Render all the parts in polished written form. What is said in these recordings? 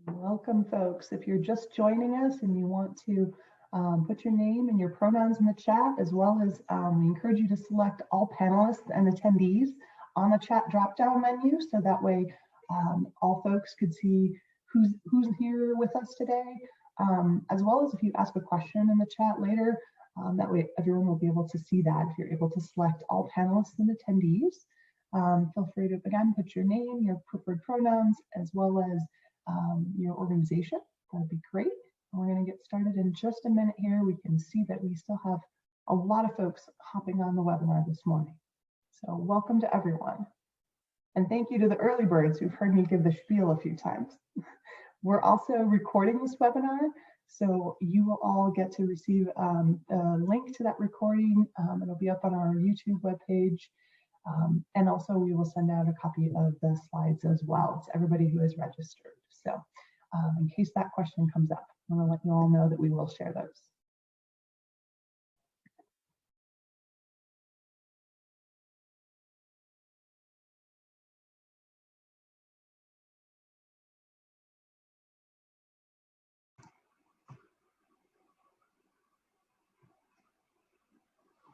Welcome, folks. If you're just joining us and you want to put your name and your pronouns in the chat, as well as we encourage you to select all panelists and attendees on the chat drop-down menu, so that way all folks could see who's here with us today, as well as if you ask a question in the chat later, that way everyone will be able to see that. If you're able to select all panelists and attendees, feel free to, again, put your name, your preferred pronouns, as well as your organization. That'd be great. And we're going to get started in just a minute here. We can see that we still have a lot of folks hopping on the webinar this morning. So welcome to everyone. And thank you to the early birds who've heard me give the spiel a few times. We're also recording this webinar, so you will all get to receive a link to that recording. It'll be up on our YouTube webpage. And also we will send out a copy of the slides as well to everybody who is registered. So in case that question comes up, I want to let you all know that we will share those.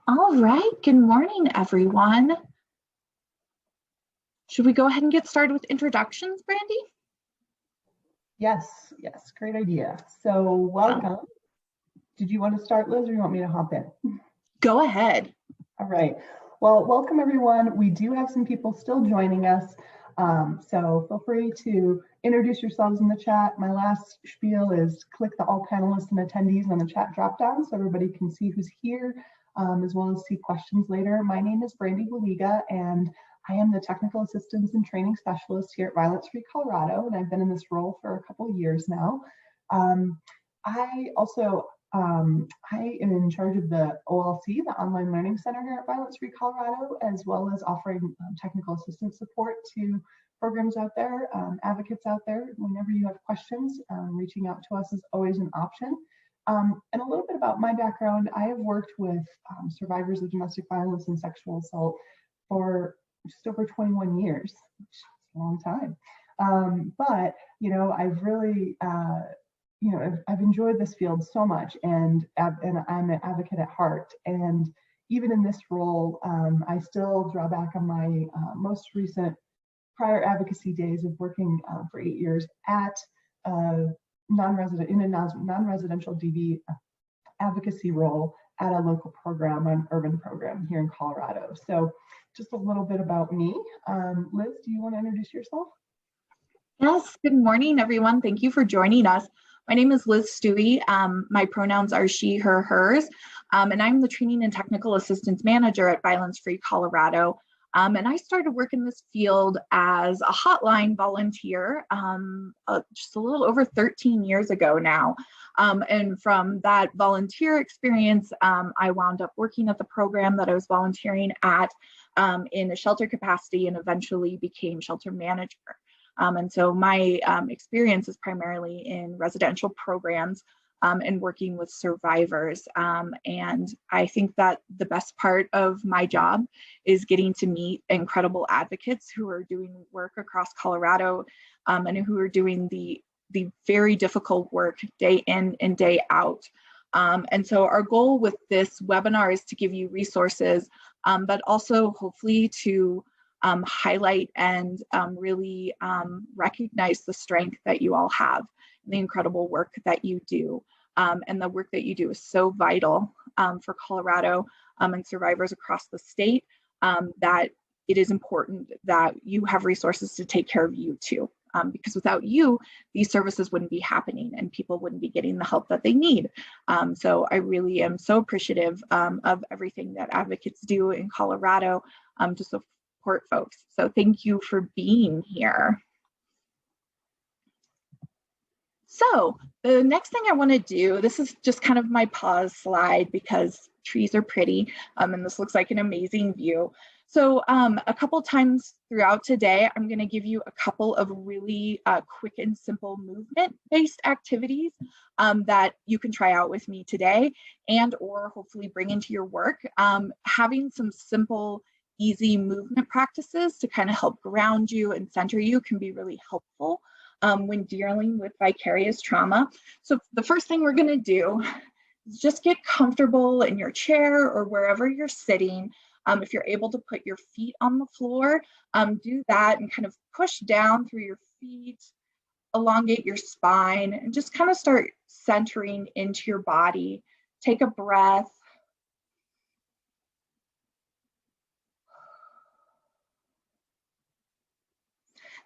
All right, good morning, everyone. Should we go ahead and get started with introductions, Brandy? Yes, great idea. So welcome. Did you want to start, Liz, or you want me to hop in? Go ahead. All right. Well, welcome, everyone. We do have some people still joining us. So feel free to introduce yourselves in the chat. My last spiel is click the all panelists and attendees on the chat dropdown so everybody can see who's here, as well as see questions later. My name is Brandy Waliga, and I am the Technical Assistance and Training Specialist here at Violence Free Colorado, and I've been in this role for a couple of years now. I am in charge of the OLC, the Online Learning Center here at Violence Free Colorado, as well as offering technical assistance support to programs out there, advocates out there. Whenever you have questions, reaching out to us is always an option. And a little bit about my background: I have worked with survivors of domestic violence and sexual assault for just over 21 years, which is a long time. But, you know, I've really, I've enjoyed this field so much, and I'm an advocate at heart. And even in this role, I still draw back on my most recent prior advocacy days of working for 8 years at non-residential DV advocacy role at a local program, an urban program here in Colorado. So just a little bit about me. Liz, do you want to introduce yourself? Yes, good morning, everyone. Thank you for joining us. My name is Liz Stewie. My pronouns are she, her, hers, and I'm the Training and Technical Assistance Manager at Violence Free Colorado. And I started working in this field as a hotline volunteer just a little over 13 years ago now. And from that volunteer experience, I wound up working at the program that I was volunteering at in a shelter capacity, and eventually became shelter manager. And so my experience is primarily in residential programs and working with survivors. And I think that the best part of my job is getting to meet incredible advocates who are doing work across Colorado and who are doing the very difficult work day in and day out. And so our goal with this webinar is to give you resources, but also hopefully to highlight and really recognize the strength that you all have, and the incredible work that you do. And the work that you do is so vital for Colorado and survivors across the state, that it is important that you have resources to take care of you too. Because without you, these services wouldn't be happening and people wouldn't be getting the help that they need. So I really am so appreciative of everything that advocates do in Colorado to support folks. So thank you for being here. So the next thing I want to do, this is just kind of my pause slide because trees are pretty, and this looks like an amazing view. So a couple times throughout today, I'm going to give you a couple of really quick and simple movement-based activities that you can try out with me today, and or hopefully bring into your work. Having some simple, easy movement practices to kind of help ground you and center you can be really helpful. when dealing with vicarious trauma. So the first thing we're going to do is just get comfortable in your chair or wherever you're sitting. If you're able to put your feet on the floor, do that and kind of push down through your feet, elongate your spine, and just kind of start centering into your body. Take a breath.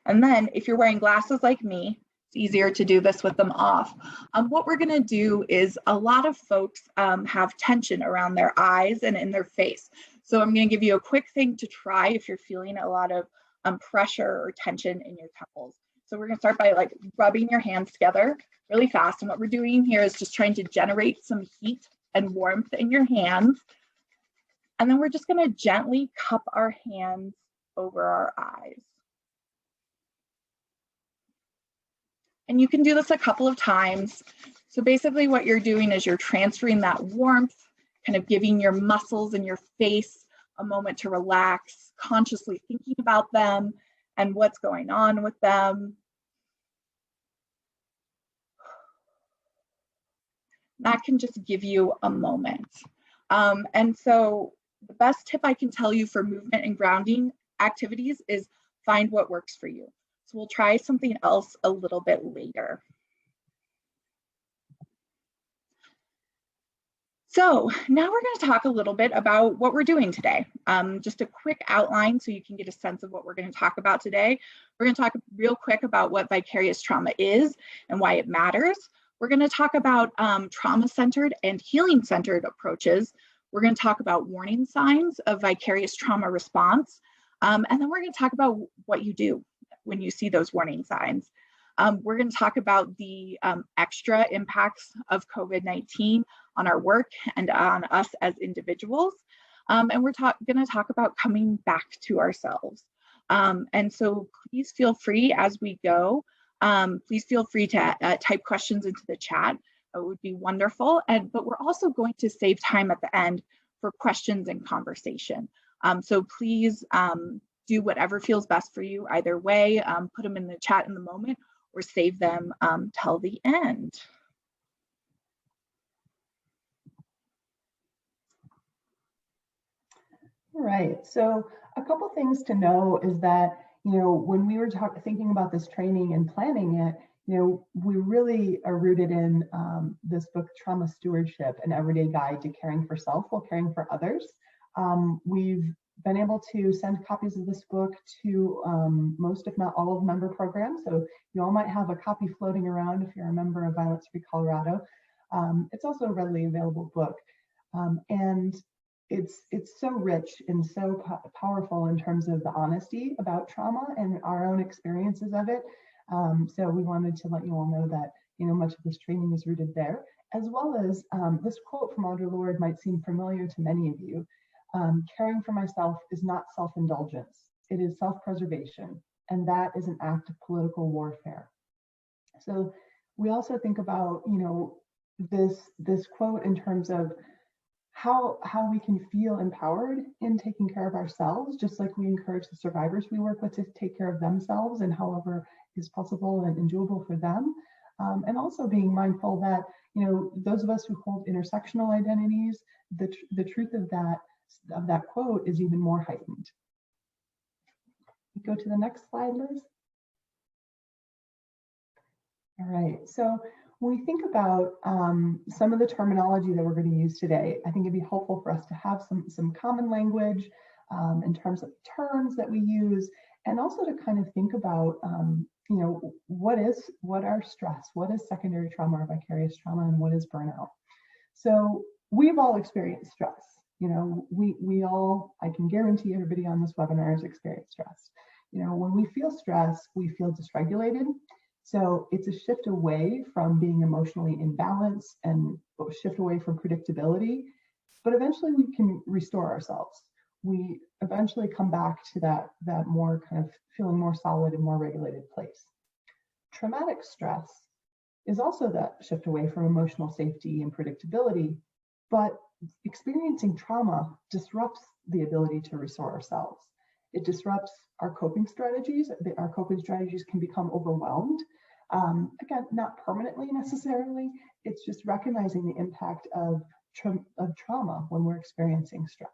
And then if you're wearing glasses like me, it's easier to do this with them off. What we're gonna do is, a lot of folks have tension around their eyes and in their face. So I'm gonna give you a quick thing to try if you're feeling a lot of pressure or tension in your temples. So we're gonna start by like rubbing your hands together really fast. And what we're doing here is just trying to generate some heat and warmth in your hands. And then we're just gonna gently cup our hands over our eyes. And you can do this a couple of times. So basically what you're doing is you're transferring that warmth, kind of giving your muscles and your face a moment to relax, consciously thinking about them and what's going on with them. That can just give you a moment. And so the best tip I can tell you for movement and grounding activities is find what works for you. So we'll try something else a little bit later. So now we're going to talk a little bit about what we're doing today. Just a quick outline so you can get a sense of what we're going to talk about today. We're going to talk real quick about what vicarious trauma is and why it matters. We're going to talk about trauma-centered and healing-centered approaches. We're going to talk about warning signs of vicarious trauma response. And then we're going to talk about what you do when you see those warning signs. We're going to talk about the extra impacts of COVID-19 on our work and on us as individuals. And we're going to talk about coming back to ourselves. And so please feel free as we go. Please feel free to type questions into the chat. It would be wonderful. But we're also going to save time at the end for questions and conversation. So please do whatever feels best for you either way. Put them in the chat in the moment or save them till the end. All right, so a couple things to know is that, when we were thinking about this training and planning it, we really are rooted in this book, Trauma Stewardship, an everyday guide to caring for self while caring for others. We've been able to send copies of this book to most, if not all, of member programs. So you all might have a copy floating around if you're a member of Violence Free Colorado. It's also a readily available book. And it's so rich and so powerful in terms of the honesty about trauma and our own experiences of it. So we wanted to let you all know that, much of this training is rooted there, as well as this quote from Audre Lorde might seem familiar to many of you. Caring for myself is not self-indulgence, it is self-preservation, and that is an act of political warfare. So we also think about, this quote in terms of how we can feel empowered in taking care of ourselves, just like we encourage the survivors we work with to take care of themselves and however is possible and doable for them. And also being mindful that, those of us who hold intersectional identities, the truth of that quote is even more heightened. Go to the next slide, Liz. All right, so when we think about some of the terminology that we're going to use today, I think it'd be helpful for us to have some common language in terms of terms that we use, and also to kind of think about, what are stress, what is secondary trauma or vicarious trauma, and what is burnout. So we've all experienced stress. We all, I can guarantee everybody on this webinar has experienced stress. When we feel stress, we feel dysregulated. So it's a shift away from being emotionally imbalanced and shift away from predictability, but eventually we can restore ourselves. We eventually come back to that more kind of feeling more solid and more regulated place. Traumatic stress is also that shift away from emotional safety and predictability, but experiencing trauma disrupts the ability to restore ourselves. It disrupts our coping strategies. Our coping strategies can become overwhelmed. Again, not permanently necessarily. It's just recognizing the impact of trauma when we're experiencing stress.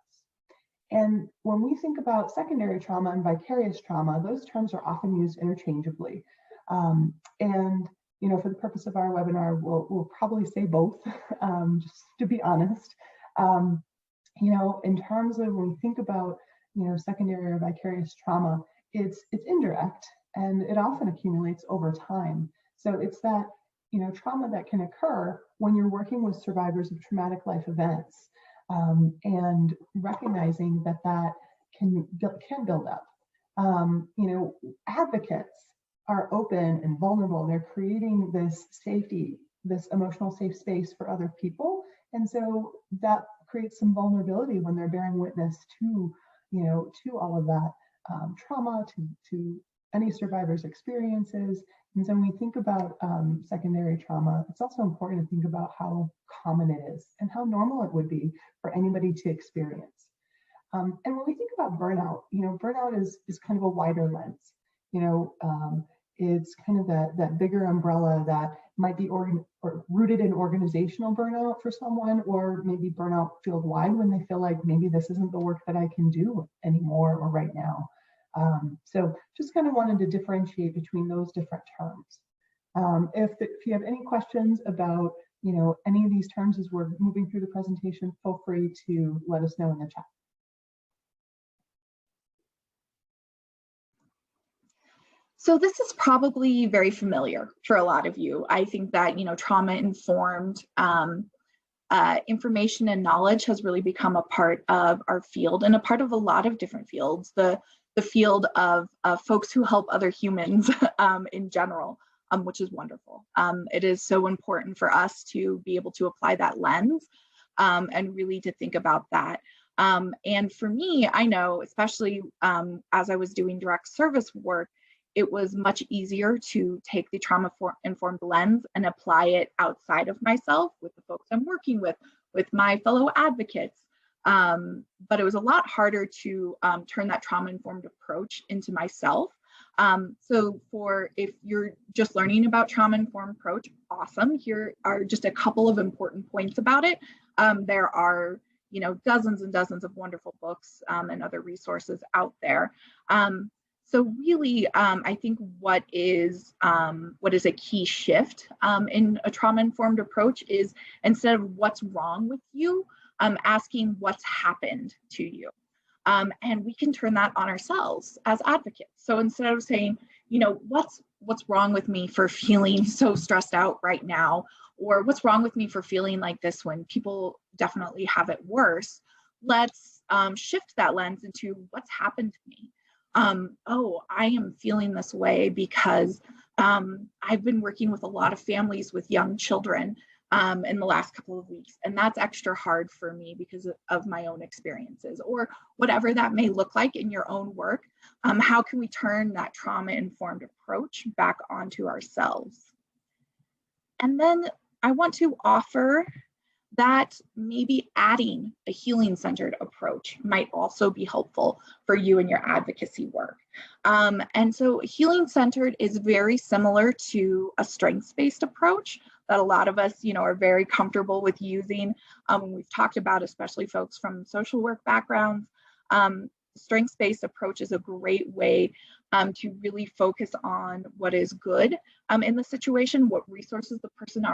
And when we think about secondary trauma and vicarious trauma, those terms are often used interchangeably. And for the purpose of our webinar, we'll probably say both, just to be honest. In terms of when we think about, secondary or vicarious trauma, it's indirect and it often accumulates over time. So it's that, trauma that can occur when you're working with survivors of traumatic life events, and recognizing that can build up. Advocates are open and vulnerable. They're creating this safety, this emotional safe space for other people. And so that creates some vulnerability when they're bearing witness to, to all of that trauma, to any survivor's experiences. And so when we think about secondary trauma, it's also important to think about how common it is and how normal it would be for anybody to experience. And when we think about burnout, burnout is kind of a wider lens. It's kind of that bigger umbrella that might be rooted in organizational burnout for someone, or maybe burnout field-wide when they feel like maybe this isn't the work that I can do anymore or right now. So just kind of wanted to differentiate between those different terms. If you have any questions about any of these terms as we're moving through the presentation, feel free to let us know in the chat. So this is probably very familiar for a lot of you. I think that, trauma-informed information and knowledge has really become a part of our field and a part of a lot of different fields. The field of folks who help other humans in general, which is wonderful. It is so important for us to be able to apply that lens and really to think about that. And for me, I know, especially as I was doing direct service work, it was much easier to take the trauma-informed lens and apply it outside of myself with the folks I'm working with my fellow advocates. But it was a lot harder to turn that trauma-informed approach into myself. So if you're just learning about trauma-informed approach, awesome. Here are just a couple of important points about it. There are dozens and dozens of wonderful books and other resources out there. So really, I think what is a key shift in a trauma-informed approach is, instead of what's wrong with you, asking what's happened to you. And we can turn that on ourselves as advocates. So instead of saying, what's wrong with me for feeling so stressed out right now, or what's wrong with me for feeling like this when people definitely have it worse, let's shift that lens into what's happened to me. Oh, I am feeling this way because I've been working with a lot of families with young children in the last couple of weeks, and that's extra hard for me because of my own experiences, or whatever that may look like in your own work. How can we turn that trauma-informed approach back onto ourselves? And then I want to offer that maybe adding a healing-centered approach might also be helpful for you in your advocacy work. And so healing-centered is very similar to a strengths-based approach that a lot of us, are very comfortable with using. We've talked about, especially folks from social work backgrounds. Strengths-based approach is a great way to really focus on what is good in the situation, what resources the person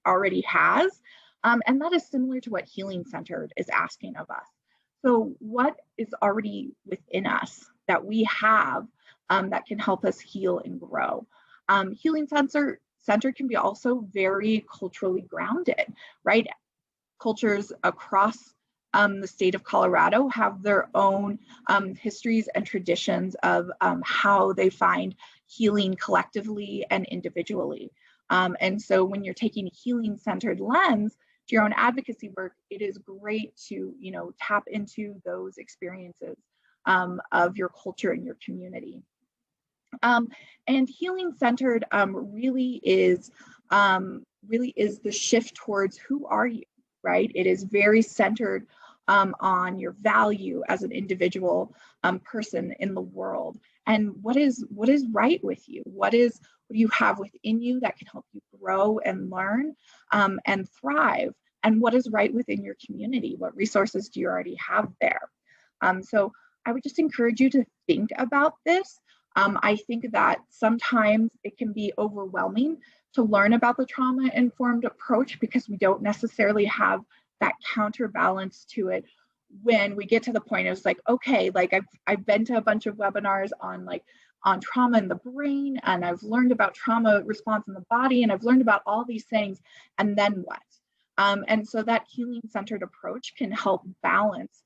already has. And that is similar to what healing-centered is asking of us. So what is already within us that we have that can help us heal and grow? Healing-centered can be also very culturally grounded, right? Cultures across the state of Colorado have their own histories and traditions of how they find healing collectively and individually. And so when you're taking a healing-centered lens to your own advocacy work, it is great to, tap into those experiences of your culture and your community. And healing-centered really is the shift towards who are you, right? It is very centered on your value as an individual person in the world, and what is right with you, what do you have within you that can help you grow and learn and thrive, and what is right within your community, what resources do you already have there. So I would just encourage you to think about this. I think that sometimes it can be overwhelming to learn about the trauma-informed approach because we don't necessarily have that counterbalance to it when we get to the point of like, okay, like I've been to a bunch of webinars on trauma in the brain, and I've learned about trauma response in the body, and I've learned about all these things, and then what? And so that healing-centered approach can help balance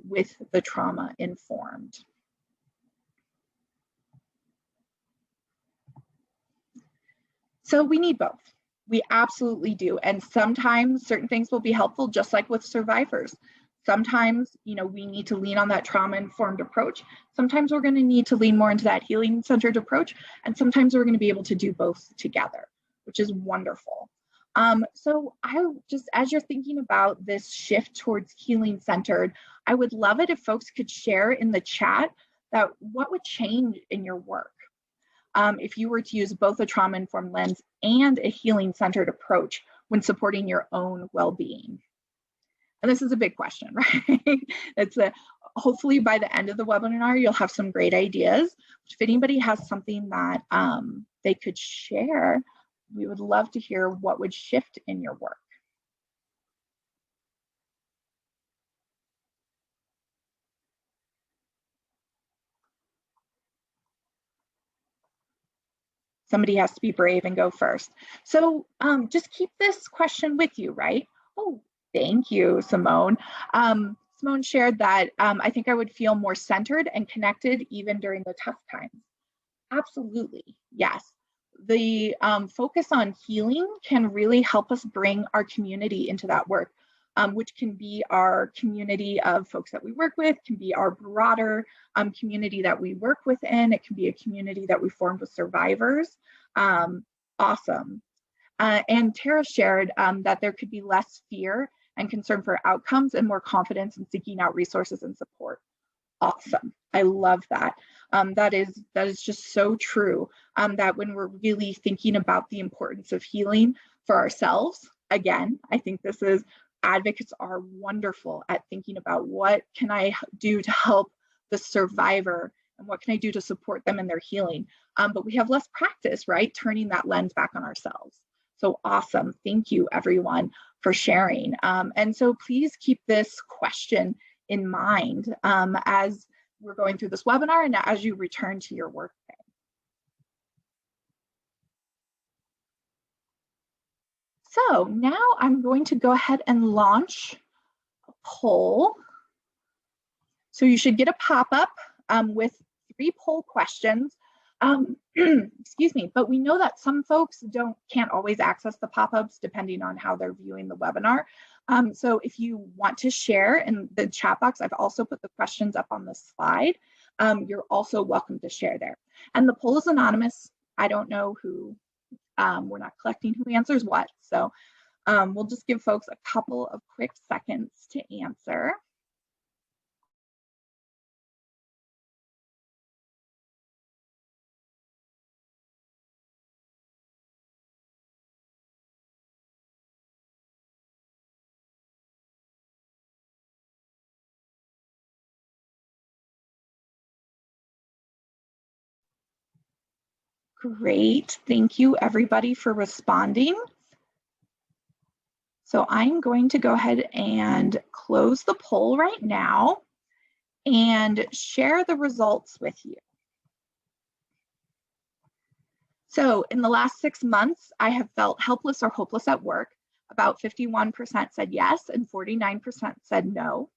with the trauma-informed. So we need both. We absolutely do. And sometimes certain things will be helpful, just like with survivors. Sometimes, we need to lean on that trauma-informed approach. Sometimes we're going to need to lean more into that healing-centered approach. And sometimes we're going to be able to do both together, which is wonderful. So as you're thinking about this shift towards healing-centered, I would love it if folks could share in the chat that what would change in your work if you were to use both a trauma-informed lens and a healing-centered approach when supporting your own well-being. And this is a big question, right? Hopefully by the end of the webinar, you'll have some great ideas. If anybody has something that they could share, we would love to hear what would shift in your work. Somebody has to be brave and go first. So just keep this question with you, right? Oh, thank you, Simone. Simone shared that I think I would feel more centered and connected even during the tough times. Absolutely, yes. The focus on healing can really help us bring our community into that work, which can be our community of folks that we work with, can be our broader community that we work within. It can be a community that we formed with survivors. Awesome. And Tara shared that there could be less fear and concern for outcomes and more confidence in seeking out resources and support. Awesome. I love that. That is just so true, that when we're really thinking about the importance of healing for ourselves, again, I think advocates are wonderful at thinking about what can I do to help the survivor and what can I do to support them in their healing. But we have less practice, right? Turning that lens back on ourselves. So awesome. Thank you, everyone, for sharing. And so please keep this question in mind as we're going through this webinar and as you return to your work day. So now I'm going to go ahead and launch a poll. So you should get a pop-up with 3 poll questions. Excuse me, but we know that some folks can't always access the pop-ups depending on how they're viewing the webinar. So if you want to share in the chat box, I've also put the questions up on the slide. You're also welcome to share there. And the poll is anonymous. I don't know who, we're not collecting who answers what. So we'll just give folks a couple of quick seconds to answer. Great, thank you everybody for responding. So I'm going to go ahead and close the poll right now and share the results with you. So in the last 6 months, I have felt helpless or hopeless at work. About 51% said yes and 49% said no.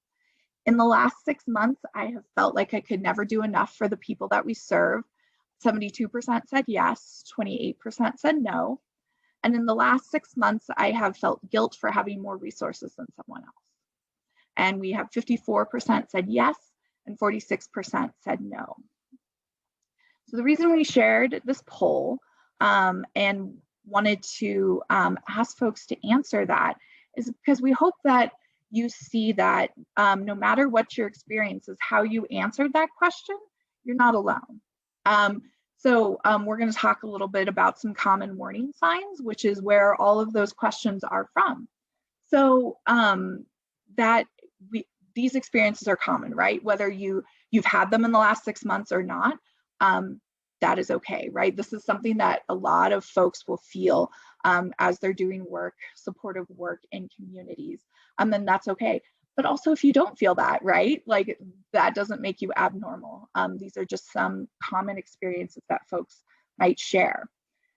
In the last 6 months, I have felt like I could never do enough for the people that we serve. 72% said yes, 28% said no. And in the last 6 months, I have felt guilt for having more resources than someone else. And we have 54% said yes and 46% said no. So the reason we shared this poll and wanted to ask folks to answer that is because we hope that you see that no matter what your experience is, how you answered that question, you're not alone. We're going to talk a little bit about some common warning signs, which is where all of those questions are from. So these experiences are common, right? Whether you've had them in the last 6 months or not, that is okay, right? This is something that a lot of folks will feel as they're doing work, supportive work in communities, and that's okay. But also if you don't feel that, right? Like that doesn't make you abnormal. These are just some common experiences that folks might share.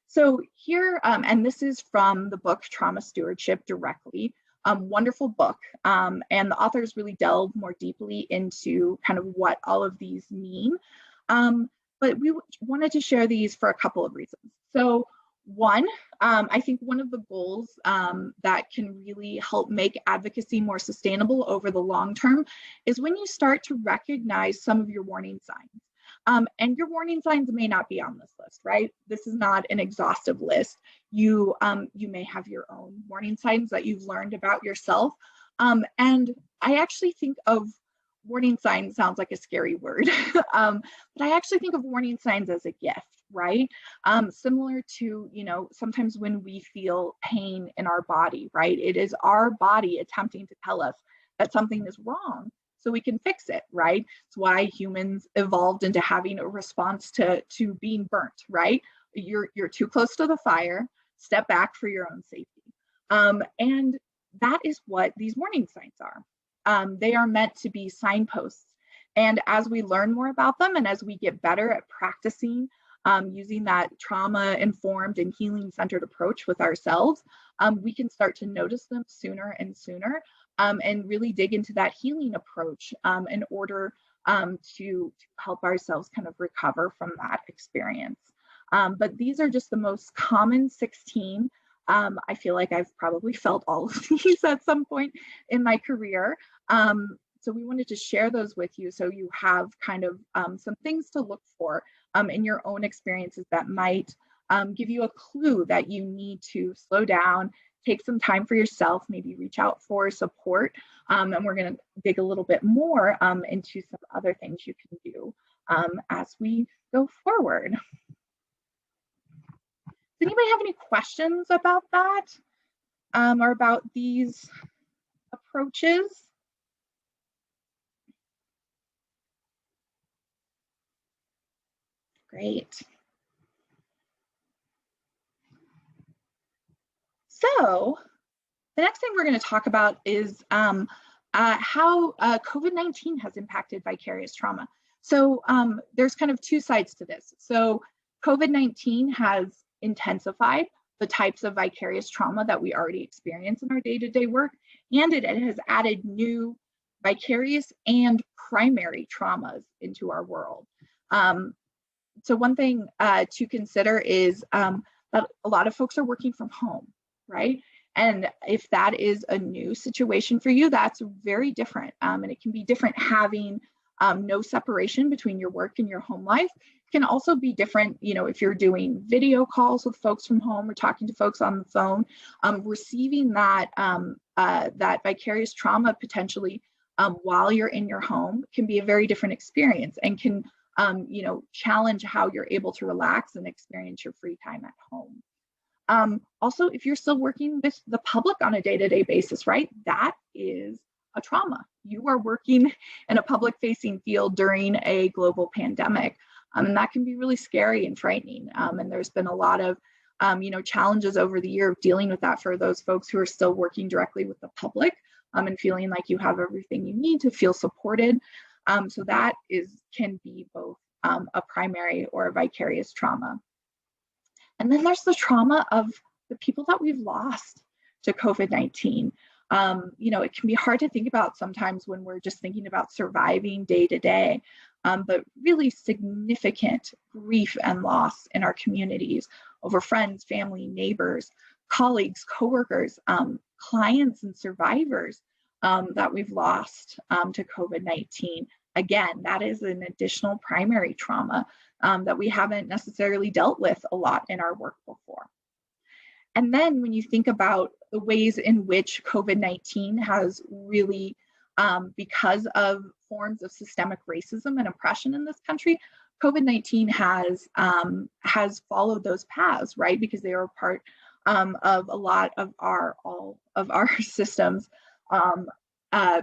So here, and this is from the book Trauma Stewardship directly, wonderful book. And the authors really delve more deeply into kind of what all of these mean. But we wanted to share these for a couple of reasons. So one, I think one of the goals that can really help make advocacy more sustainable over the long term is when you start to recognize some of your warning signs. And your warning signs may not be on this list, right? This is not an exhaustive list. You may have your own warning signs that you've learned about yourself. And I actually think of warning signs, sounds like a scary word, but I actually think of warning signs as a gift, right? Similar to, sometimes when we feel pain in our body, right? It is our body attempting to tell us that something is wrong so we can fix it, right? It's why humans evolved into having a response to being burnt, right? You're too close to the fire, step back for your own safety. And that is what these warning signs are. They are meant to be signposts. And as we learn more about them and as we get better at practicing using that trauma-informed and healing-centered approach with ourselves, we can start to notice them sooner and sooner and really dig into that healing approach in order to help ourselves kind of recover from that experience. But these are just the most common 16. I feel like I've probably felt all of these at some point in my career. So we wanted to share those with you so you have kind of some things to look for in your own experiences that might give you a clue that you need to slow down, take some time for yourself, maybe reach out for support. And we're going to dig a little bit more into some other things you can do as we go forward. Does anybody have any questions about that or about these approaches? Great. So the next thing we're going to talk about is how COVID-19 has impacted vicarious trauma. So there's kind of two sides to this. So COVID-19 has intensified the types of vicarious trauma that we already experience in our day-to-day work, and it has added new vicarious and primary traumas into our world. So one thing to consider is that a lot of folks are working from home, right? And if that is a new situation for you, that's very different. And it can be different having no separation between your work and your home life. It can also be different, if you're doing video calls with folks from home or talking to folks on the phone, receiving that vicarious trauma potentially while you're in your home can be a very different experience and can challenge how you're able to relax and experience your free time at home. Also, if you're still working with the public on a day-to-day basis, right, that is a trauma. You are working in a public-facing field during a global pandemic, and that can be really scary and frightening. And there's been a lot of challenges over the year of dealing with that for those folks who are still working directly with the public and feeling like you have everything you need to feel supported. So that can be both a primary or a vicarious trauma. And then there's the trauma of the people that we've lost to COVID-19. It can be hard to think about sometimes when we're just thinking about surviving day to day, but really significant grief and loss in our communities over friends, family, neighbors, colleagues, coworkers, clients, and survivors that we've lost to COVID-19. Again, that is an additional primary trauma that we haven't necessarily dealt with a lot in our work before. And then when you think about the ways in which COVID-19 has really, because of forms of systemic racism and oppression in this country, COVID-19 has followed those paths, right? Because they are part of a lot of all of our systems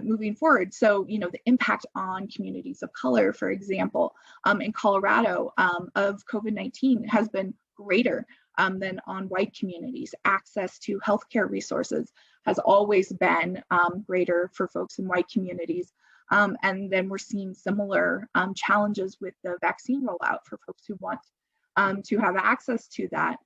moving forward. So, you know, the impact on communities of color, for example, in Colorado of COVID-19 has been greater than on white communities. Access to healthcare resources has always been greater for folks in white communities. And then we're seeing similar challenges with the vaccine rollout for folks who want to have access to that.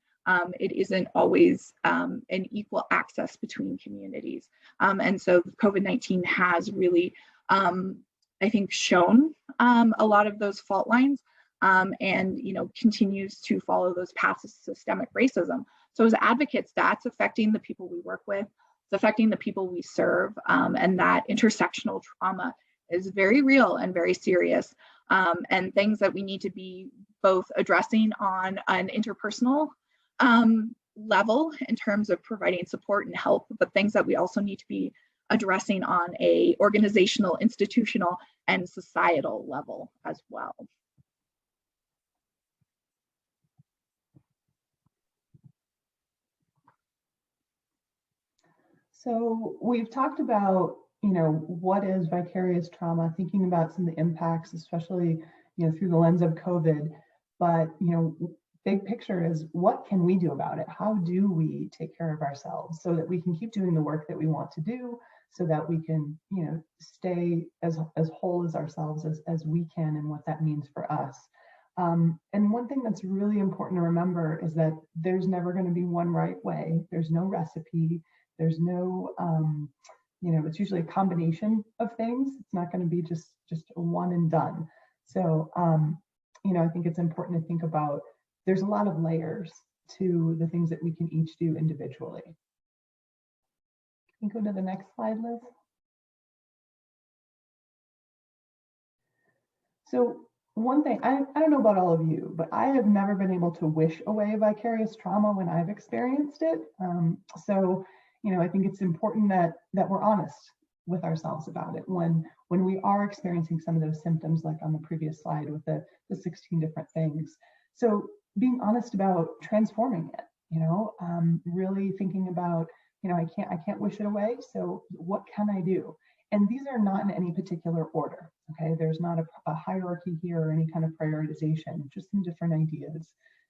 It isn't always an equal access between communities. And so COVID-19 has really, I think, shown a lot of those fault lines and, you know, continues to follow those paths of systemic racism. So as advocates, that's affecting the people we work with, it's affecting the people we serve, and that intersectional trauma is very real and very serious, and things that we need to be both addressing on an interpersonal level in terms of providing support and help, but things that we also need to be addressing on a organizational, institutional, and societal level as well. So we've talked about, you know, what is vicarious trauma, thinking about some of the impacts, especially, you know, through the lens of COVID, but, you know, big picture is what can we do about it? How do we take care of ourselves so that we can keep doing the work that we want to do, so that we can, you know, stay as whole as ourselves as we can, and what that means for us. And one thing that's really important to remember is that there's never going to be one right way. There's no recipe. There's no, you know, it's usually a combination of things. It's not going to be just a one and done. So, you know, I think it's important to think about, there's a lot of layers to the things that we can each do individually. Can you go to the next slide, Liz? So one thing, I don't know about all of you, but I have never been able to wish away vicarious trauma when I've experienced it. So, you know, I think it's important that we're honest with ourselves about it when we are experiencing some of those symptoms, like on the previous slide with the 16 different things. So being honest about transforming it, you know, really thinking about, you know, I can't wish it away. So what can I do? And these are not in any particular order. Okay, there's not a hierarchy here or any kind of prioritization, just some different ideas.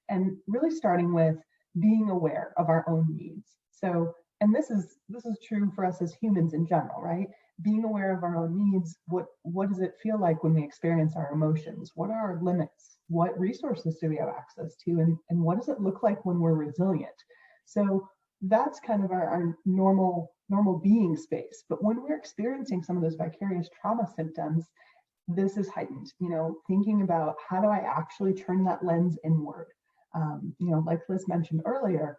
And really starting with being aware of our own needs. So, and this is true for us as humans in general, right? Being aware of our own needs. What does it feel like when we experience our emotions? What are our limits? What resources do we have access to? And what does it look like when we're resilient? So that's kind of our normal being space. But when we're experiencing some of those vicarious trauma symptoms, this is heightened, you know, thinking about how do I actually turn that lens inward? You know, like Liz mentioned earlier,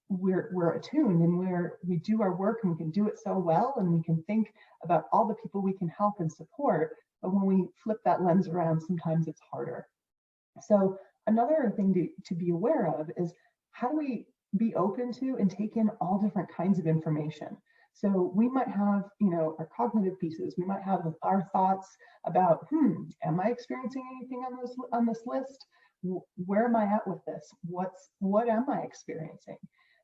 we're attuned and we do our work and we can do it so well, and we can think about all the people we can help and support. But when we flip that lens around, sometimes it's harder. So another thing to be aware of is, how do we be open to and take in all different kinds of information? So we might have, you know, our cognitive pieces. We might have our thoughts about, am I experiencing anything on this list? Where am I at with this? What am I experiencing?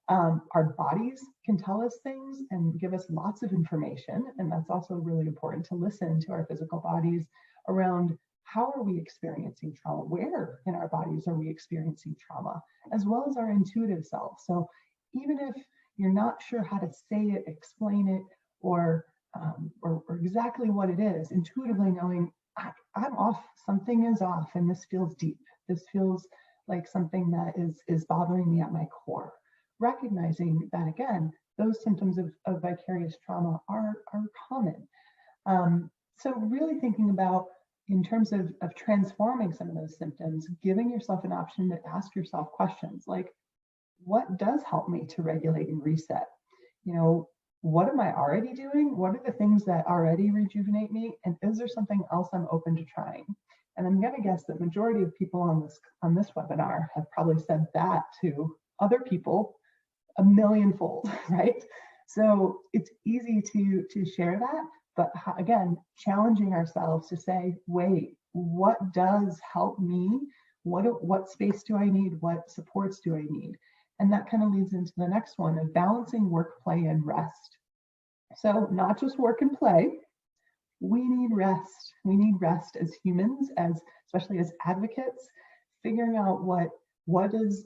Our bodies can tell us things and give us lots of information, and that's also really important to listen to our physical bodies around how are we experiencing trauma? Where in our bodies are we experiencing trauma? As well as our intuitive self. So even if you're not sure how to say it, explain it, or exactly what it is, intuitively knowing I'm off, something is off, and this feels deep. This feels like something that is bothering me at my core. Recognizing that, again, those symptoms of vicarious trauma are common. So really thinking about, in terms of transforming some of those symptoms, giving yourself an option to ask yourself questions like, what does help me to regulate and reset? You know, what am I already doing? What are the things that already rejuvenate me? And is there something else I'm open to trying? And I'm going to guess that majority of people on this webinar have probably said that to other people a millionfold, right? So it's easy to share that, but again, challenging ourselves to say, wait, what does help me? What space do I need? What supports do I need? And that kind of leads into the next one of balancing work, play, and rest. So not just work and play, we need rest. We need rest as humans, especially as advocates, figuring out what does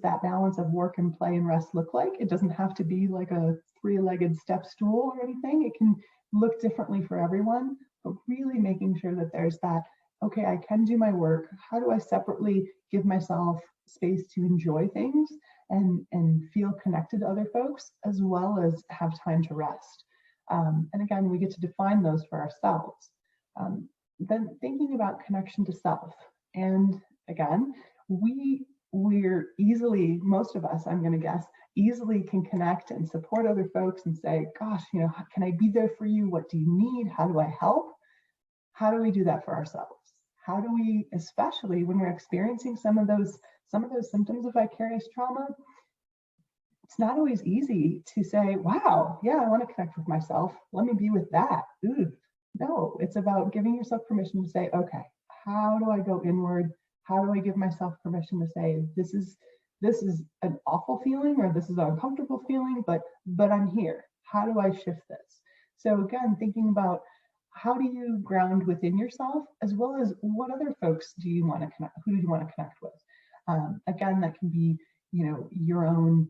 that balance of work and play and rest look like. It doesn't have to be like a three-legged step stool or anything. It can look differently for everyone, but really making sure that there's that, okay, I can do my work. How do I separately give myself space to enjoy things and feel connected to other folks, as well as have time to rest? And again, we get to define those for ourselves. Then thinking about connection to self. And again, we're easily, most of us, I'm going to guess, easily can connect and support other folks and say, gosh, can I be there for you? What do you need? How do I help? How do we do that for ourselves? How do we, especially when we're experiencing some of those symptoms of vicarious trauma, it's not always easy to say, wow, yeah, I want to connect with myself. Let me be with that. Ooh, no, it's about giving yourself permission to say, okay, how do I go inward? How do I give myself permission to say, this is an awful feeling, or this is an uncomfortable feeling, but I'm here. How do I shift this? So again, thinking about how do you ground within yourself, as well as what other folks do you want to connect, who do you want to connect with? Again, that can be, your own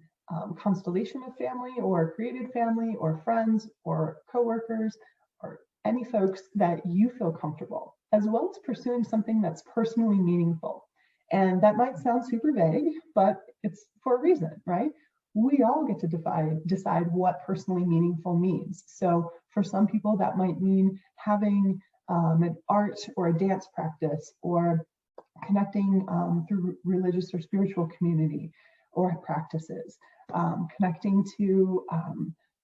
constellation of family, or created family, or friends, or coworkers, or any folks that you feel comfortable, as well as pursuing something that's personally meaningful. And that might sound super vague, but it's for a reason, right? We all get to decide what personally meaningful means. So for some people, that might mean having an art or a dance practice, or connecting through religious or spiritual community or practices, connecting to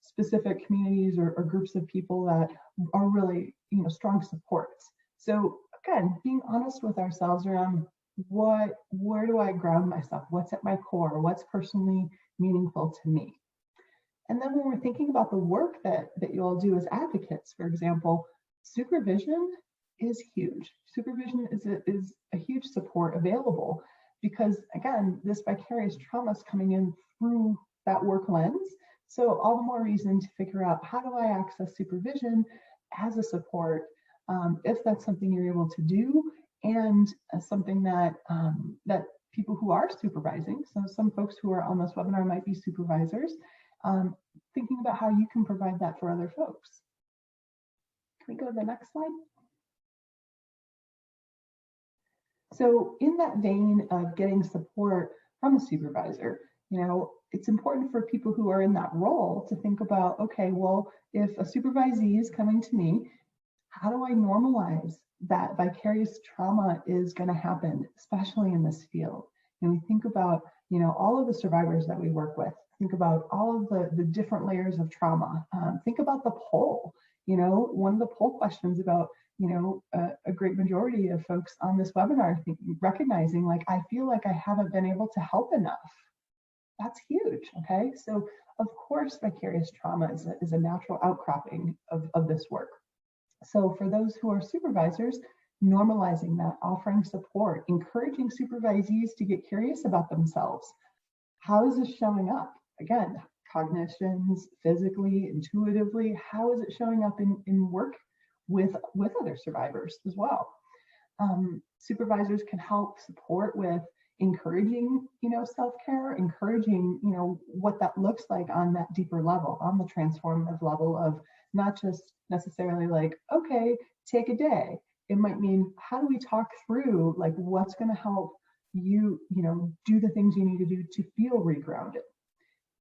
specific communities or groups of people that are really, strong supports. So again, being honest with ourselves around where do I ground myself? What's at my core? What's personally meaningful to me? And then when we're thinking about the work that you all do as advocates, for example, supervision is huge. Supervision is a huge support available, because again, this vicarious trauma is coming in through that work lens. So all the more reason to figure out, how do I access supervision as a support, if that's something you're able to do, and something that people who are supervising, so some folks who are on this webinar might be supervisors, thinking about how you can provide that for other folks. Can we go to the next slide? So in that vein of getting support from a supervisor, it's important for people who are in that role to think about, okay, well, if a supervisee is coming to me, how do I normalize that vicarious trauma is going to happen, especially in this field? And we think about, all of the survivors that we work with, think about all of the different layers of trauma. Think about the poll. One of the poll questions about, a great majority of folks on this webinar recognizing, like, I feel like I haven't been able to help enough. That's huge, okay? So of course, vicarious trauma is a natural outcropping of this work. So for those who are supervisors, normalizing that, offering support, encouraging supervisees to get curious about themselves. How is this showing up? Again, cognitions, physically, intuitively, how is it showing up in work with other survivors as well? Supervisors can help support with encouraging, self-care, encouraging, what that looks like on that deeper level, on the transformative level of not just necessarily like, okay, take a day. It might mean, how do we talk through, like, what's going to help you, do the things you need to do to feel regrounded?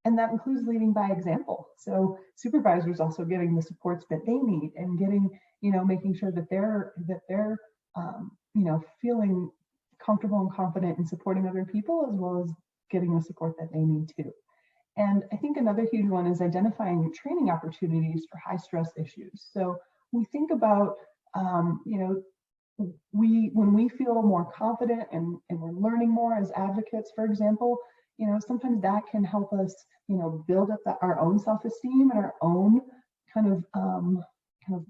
And that includes leading by example. So supervisors also getting the supports that they need, and getting, making sure that they're feeling comfortable and confident in supporting other people, as well as getting the support that they need too. And I think another huge one is identifying training opportunities for high stress issues. So we think about, when we feel more confident and we're learning more as advocates, for example, sometimes that can help us, build up our own self-esteem and our own kind of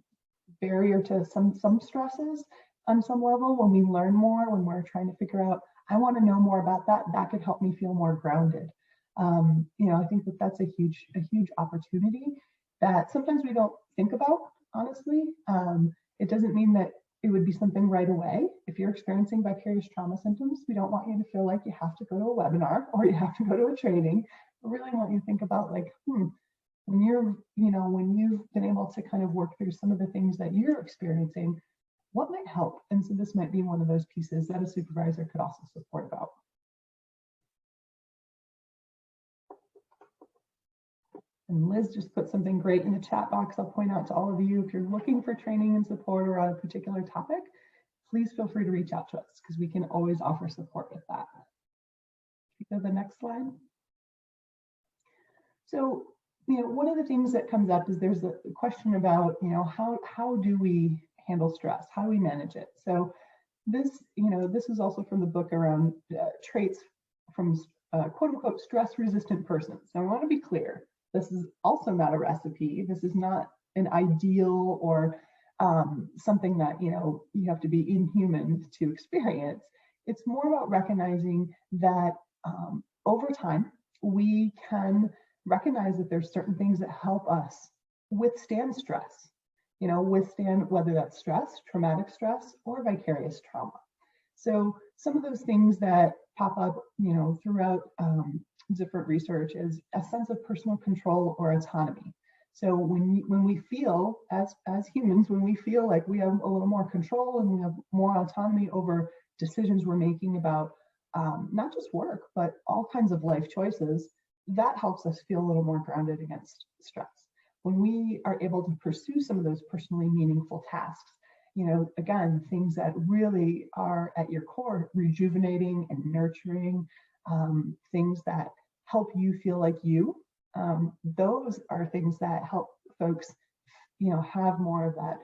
barrier to some stresses on some level. When we learn more, when we're trying to figure out, I want to know more about that could help me feel more grounded. I think that's a huge opportunity that sometimes we don't think about, honestly. It doesn't mean that it would be something right away. If you're experiencing vicarious trauma symptoms, we don't want you to feel like you have to go to a webinar or you have to go to a training. We really want you to think about like, when you've been able to kind of work through some of the things that you're experiencing, what might help? And so this might be one of those pieces that a supervisor could also support about. And Liz just put something great in the chat box. I'll point out to all of you, if you're looking for training and support or a particular topic, please feel free to reach out to us because we can always offer support with that. Can you go to the next slide? So, one of the things that comes up is there's a question about, how do we handle stress? How do we manage it? So this is also from the book around traits from quote unquote stress resistant persons. Now I want to be clear. This is also not a recipe. This is not an ideal or something that, you have to be inhuman to experience. It's more about recognizing that over time, we can recognize that there's certain things that help us withstand stress, withstand whether that's stress, traumatic stress, or vicarious trauma. So some of those things that pop up, throughout different research is a sense of personal control or autonomy. So when we feel as humans, when we feel like we have a little more control and we have more autonomy over decisions we're making about not just work, but all kinds of life choices, that helps us feel a little more grounded against stress. When we are able to pursue some of those personally meaningful tasks, again, things that really are at your core, rejuvenating and nurturing, things that help you feel like you, those are things that help folks, have more of that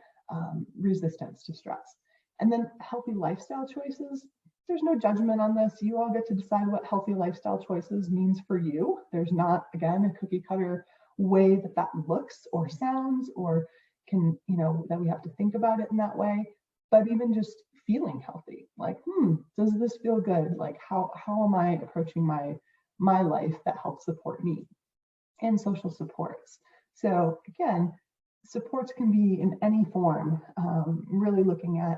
resistance to stress. And then healthy lifestyle choices. There's no judgment on this. You all get to decide what healthy lifestyle choices means for you. There's not, again, a cookie cutter way that looks or sounds or can, that we have to think about it in that way. But even just feeling healthy, like, does this feel good? Like, how am I approaching my life that helps support me? And social supports. So again, supports can be in any form, really looking at,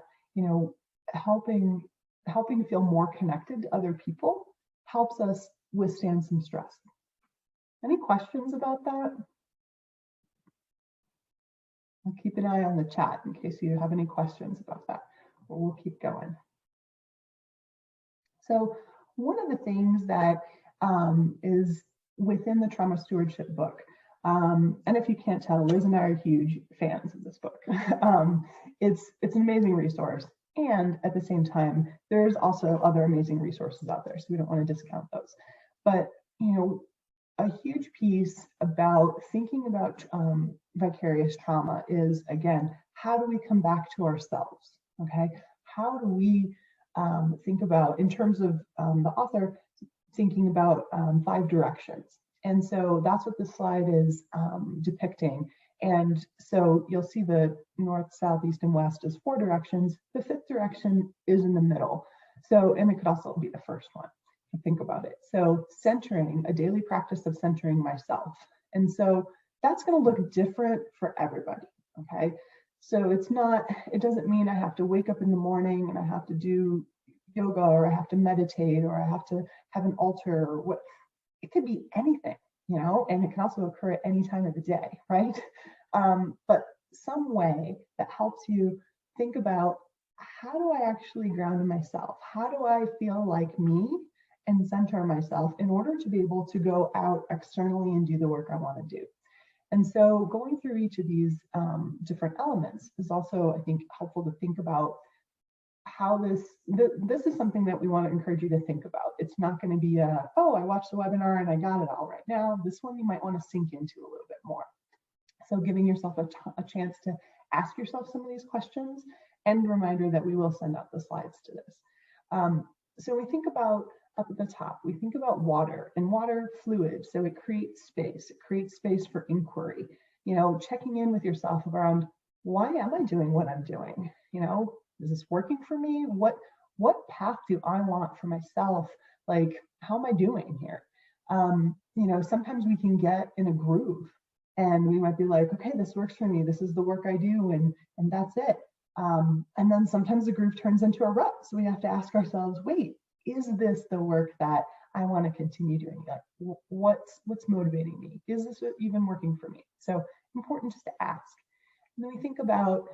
helping to feel more connected to other people helps us withstand some stress. Any questions about that? I'll keep an eye on the chat in case you have any questions about that, or we'll keep going. So one of the things that is within the trauma stewardship book, and if you can't tell, Liz and I are huge fans of this book. It's an amazing resource. And at the same time, there's also other amazing resources out there, so we don't want to discount those. But, a huge piece about thinking about vicarious trauma is, again, how do we come back to ourselves, okay? How do we think about, in terms of the author, thinking about 5 directions. And so that's what this slide is depicting. And so you'll see the north, south, east, and west is 4 directions. The 5th direction is in the middle. So, and it could also be the first one, if you think about it. So centering, a daily practice of centering myself. And so that's going to look different for everybody, okay? So it doesn't mean I have to wake up in the morning and I have to do yoga, or I have to meditate, or I have to have an altar, or what. It could be anything, and it can also occur at any time of the day, right? But some way that helps you think about, how do I actually ground myself? How do I feel like me and center myself in order to be able to go out externally and do the work I want to do? And so going through each of these different elements is also, I think, helpful to think about how this is something that we want to encourage you to think about. It's not going to be oh, I watched the webinar and I got it all right now. This one you might want to sink into a little bit more. So giving yourself a chance to ask yourself some of these questions, and a reminder that we will send out the slides to this. So we think about up at the top, we think about water, and water fluid, so it creates space for inquiry, checking in with yourself around, why am I doing what I'm doing? Is this working for me? What path do I want for myself? Like, how am I doing here? Sometimes we can get in a groove and we might be like, okay, this works for me. This is the work I do, and that's it. And then sometimes the groove turns into a rut. So we have to ask ourselves, wait, is this the work that I want to continue doing? Like, what's motivating me? Is this even working for me? So important just to ask. And then we think about,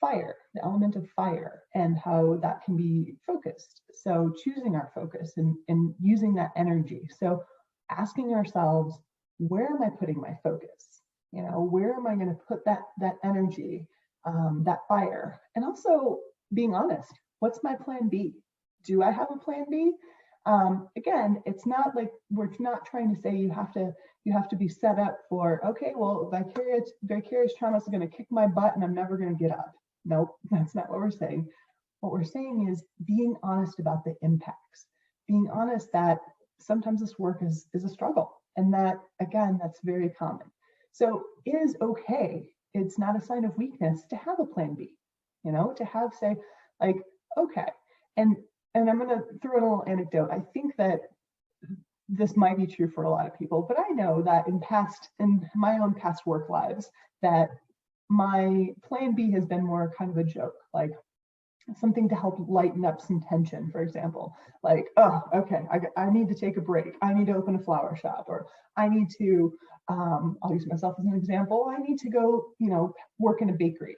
fire, the element of fire, and how that can be focused. So choosing our focus and using that energy. So asking ourselves, where am I putting my focus? Where am I going to put that energy, that fire? And also being honest, what's my plan B? Do I have a plan B? Again, it's not like we're not trying to say you have to be set up for, okay, well, vicarious trauma is going to kick my butt and I'm never going to get up. Nope, that's not what we're saying. What we're saying is being honest about the impacts, being honest that sometimes this work is a struggle, and that, again, that's very common. So it is okay. It's not a sign of weakness to have a plan B, to have, say, like, okay, and I'm going to throw in a little anecdote. I think that this might be true for a lot of people, but I know that in my own past work lives, that my plan B has been more kind of a joke, like something to help lighten up some tension, for example, like, oh, okay, I need to take a break. I need to open a flower shop, or I need to, I'll use myself as an example. I need to go, work in a bakery.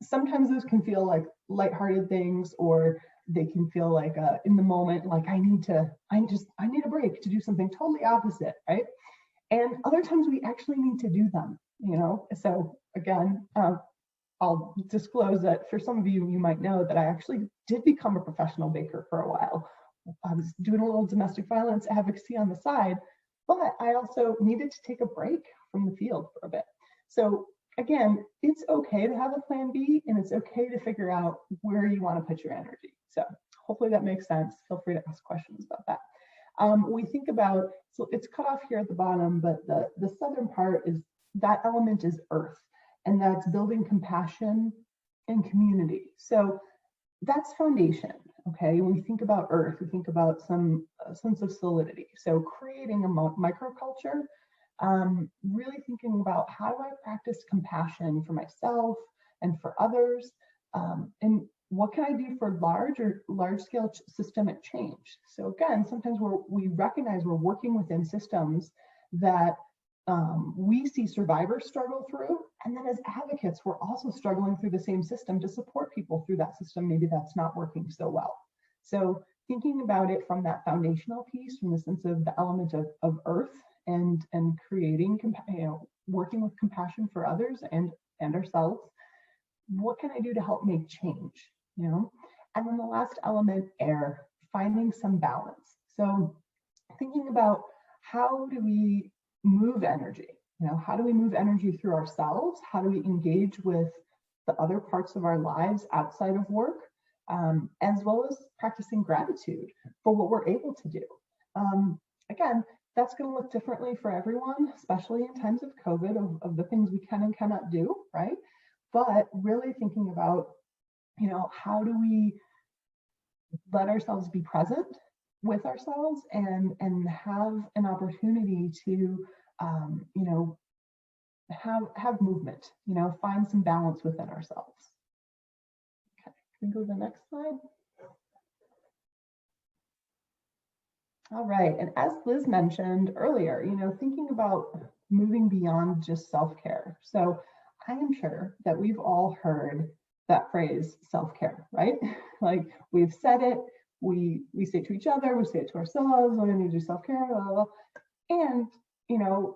Sometimes those can feel like lighthearted things, or they can feel like in the moment, like I need a break to do something totally opposite, right? And other times we actually need to do them, So again, I'll disclose that for some of you, you might know that I actually did become a professional baker for a while. I was doing a little domestic violence advocacy on the side, but I also needed to take a break from the field for a bit. So again, it's okay to have a plan B, and it's okay to figure out where you want to put your energy. So hopefully that makes sense. Feel free to ask questions about that. We think about, so it's cut off here at the bottom, but the southern part is, that element is earth, and that's building compassion and community. So that's foundation, okay? When we think about earth, we think about some sense of solidity. So creating a microculture, really thinking about, how do I practice compassion for myself and for others, and what can I do for large scale systemic change? So again, sometimes we recognize we're working within systems that we see survivors struggle through, and then as advocates, we're also struggling through the same system to support people through that system. Maybe that's not working so well. So thinking about it from that foundational piece, from the sense of the element of earth, and creating, working with compassion for others and ourselves. What can I do to help make change? And then the last element, air, finding some balance. So thinking about, how do we move energy? How do we move energy through ourselves? How do we engage with the other parts of our lives outside of work, as well as practicing gratitude for what we're able to do? Again, that's going to look differently for everyone, especially in times of COVID, of the things we can and cannot do, right? But really thinking about, how do we let ourselves be present with ourselves, and have an opportunity to, have movement, find some balance within ourselves. Okay, can we go to the next slide? All right, and as Liz mentioned earlier, thinking about moving beyond just self-care. So I am sure that we've all heard that phrase, self-care, right? Like, we've said it, we say it to each other, we say it to ourselves, we need to do self-care, blah, blah, blah. And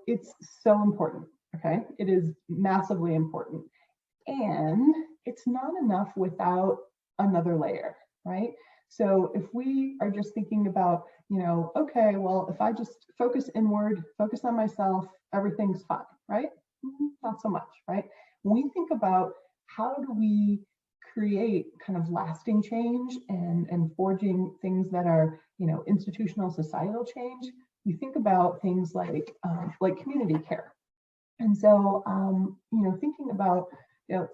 it's so important, okay? It is massively important. And it's not enough without another layer, right? So if we are just thinking about, okay, well, if I just focus inward, focus on myself, everything's fine, right? Not so much, right? When we think about, how do we create kind of lasting change and forging things that are, institutional societal change, we think about things like community care. And so, thinking about,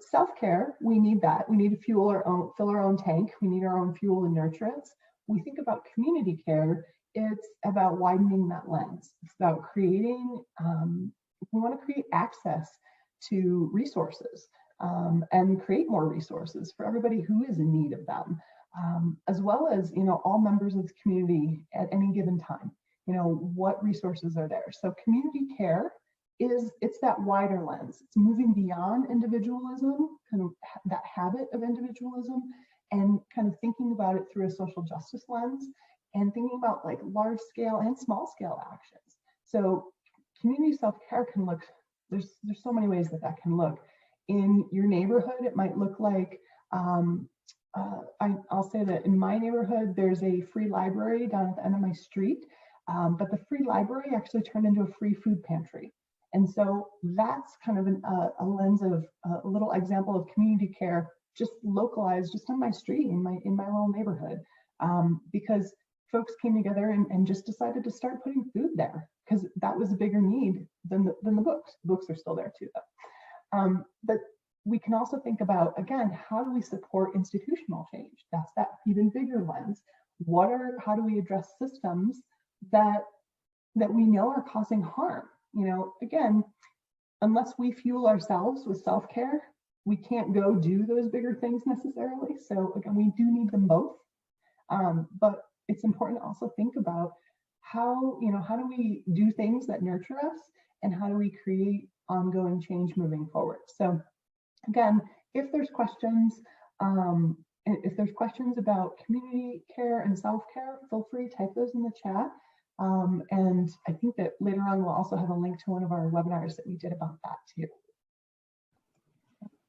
self-care, we need that. We need to fill our own tank. We need our own fuel and nurturance. We think about community care, it's about widening that lens. It's about creating, we want to create access to resources and create more resources for everybody who is in need of them, as well as, all members of the community at any given time. What resources are there? So community care it's that wider lens. It's moving beyond individualism, kind of that habit of individualism, and kind of thinking about it through a social justice lens and thinking about like large scale and small scale actions. So community self-care can look, there's so many ways that can look. In your neighborhood, it might look like, I'll say that in my neighborhood, there's a free library down at the end of my street, but the free library actually turned into a free food pantry. And so that's kind of a lens of a little example of community care, just localized, just on my street, in my little neighborhood, because folks came together and just decided to start putting food there because that was a bigger need than the books. Books are still there too, though. But we can also think about, again, how do we support institutional change? That's that even bigger lens. How do we address systems that we know are causing harm? Again, unless we fuel ourselves with self-care, we can't go do those bigger things necessarily. So again, we do need them both. But it's important to also think about how do we do things that nurture us, and how do we create ongoing change moving forward? So again, if there's questions, about community care and self-care, feel free to type those in the chat. And I think that later on we'll also have a link to one of our webinars that we did about that too.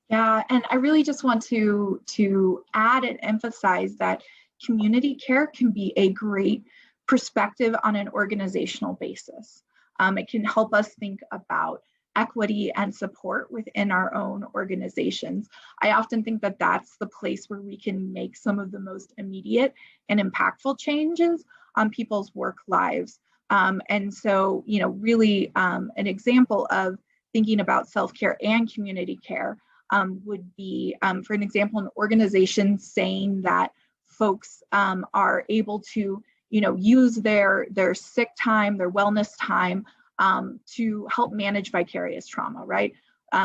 Yeah, and I really just want to add and emphasize that community care can be a great perspective on an organizational basis. It can help us think about equity and support within our own organizations. I often think that that's the place where we can make some of the most immediate and impactful changes on people's work lives. And so, really an example of thinking about self-care and community care would be, for an example, an organization saying that folks are able to, use their sick time, their wellness time, to help manage vicarious trauma, right?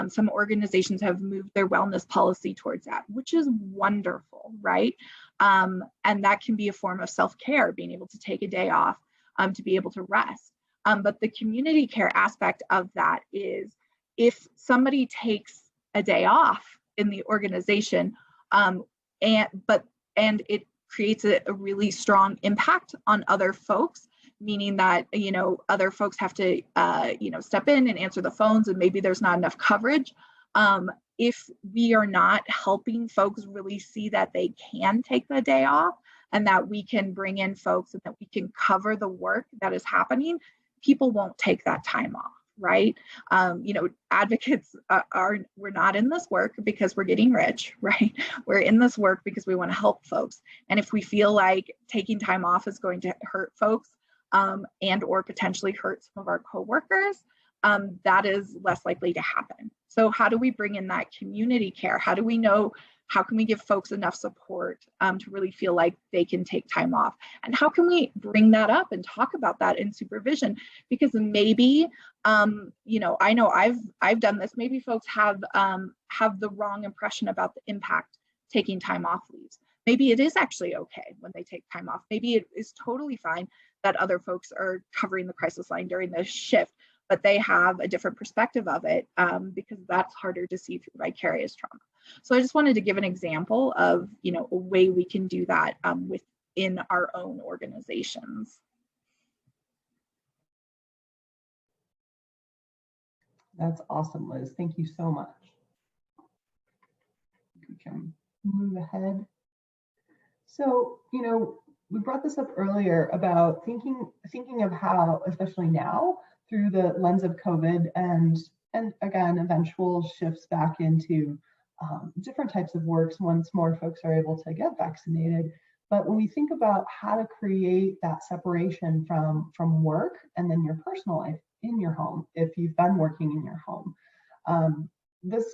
Some organizations have moved their wellness policy towards that, which is wonderful, right? And that can be a form of self-care, being able to take a day off to be able to rest. But the community care aspect of that is, if somebody takes a day off in the organization, and it creates a really strong impact on other folks, meaning that, other folks have to, step in and answer the phones, and maybe there's not enough coverage. If we are not helping folks really see that they can take the day off, and that we can bring in folks and that we can cover the work that is happening, people won't take that time off, right? Advocates we're not in this work because we're getting rich, right? We're in this work because we want to help folks. And if we feel like taking time off is going to hurt folks, and or potentially hurt some of our coworkers, that is less likely to happen. So how do we bring in that community care? How can we give folks enough support to really feel like they can take time off? And how can we bring that up and talk about that in supervision? Because maybe, I know I've done this. Maybe folks have the wrong impression about the impact taking time off leaves. Maybe it is actually okay when they take time off. Maybe it is totally fine that other folks are covering the crisis line during the shift, but they have a different perspective of it because that's harder to see through vicarious trauma. So I just wanted to give an example of, a way we can do that within our own organizations. That's awesome, Liz. Thank you so much. We can move ahead. So, we brought this up earlier about thinking of how, especially now, through the lens of COVID and again, eventual shifts back into different types of works once more folks are able to get vaccinated. But when we think about how to create that separation from work and then your personal life in your home, if you've been working in your home, this